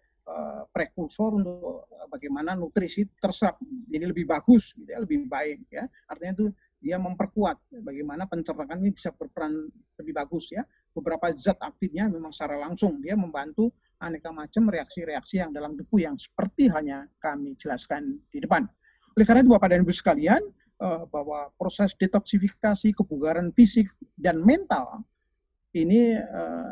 prekursor untuk bagaimana nutrisi terserap jadi lebih bagus, gitu ya, lebih baik ya. Artinya itu dia memperkuat bagaimana pencernaan ini bisa berperan lebih bagus ya. Beberapa zat aktifnya memang secara langsung dia membantu aneka macam reaksi-reaksi yang dalam tubuh yang seperti hanya kami jelaskan di depan. Oleh karena itu Bapak dan Ibu sekalian, bahwa proses detoksifikasi kebugaran fisik dan mental ini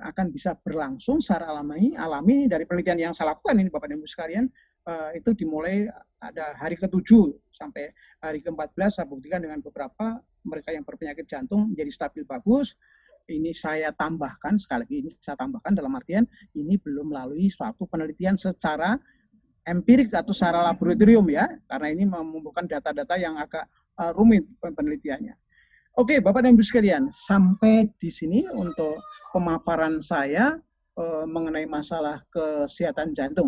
akan bisa berlangsung secara alami dari penelitian yang saya lakukan ini Bapak dan Ibu sekalian, itu dimulai ada hari ke-7 sampai hari ke-14 saya buktikan dengan beberapa mereka yang berpenyakit jantung menjadi stabil bagus. Ini saya tambahkan, sekali lagi ini saya tambahkan dalam artian ini belum melalui suatu penelitian secara empirik atau secara laboratorium ya, karena ini membutuhkan data-data yang agak rumit penelitiannya. Oke, Bapak dan Ibu sekalian, sampai di sini untuk pemaparan saya mengenai masalah kesehatan jantung.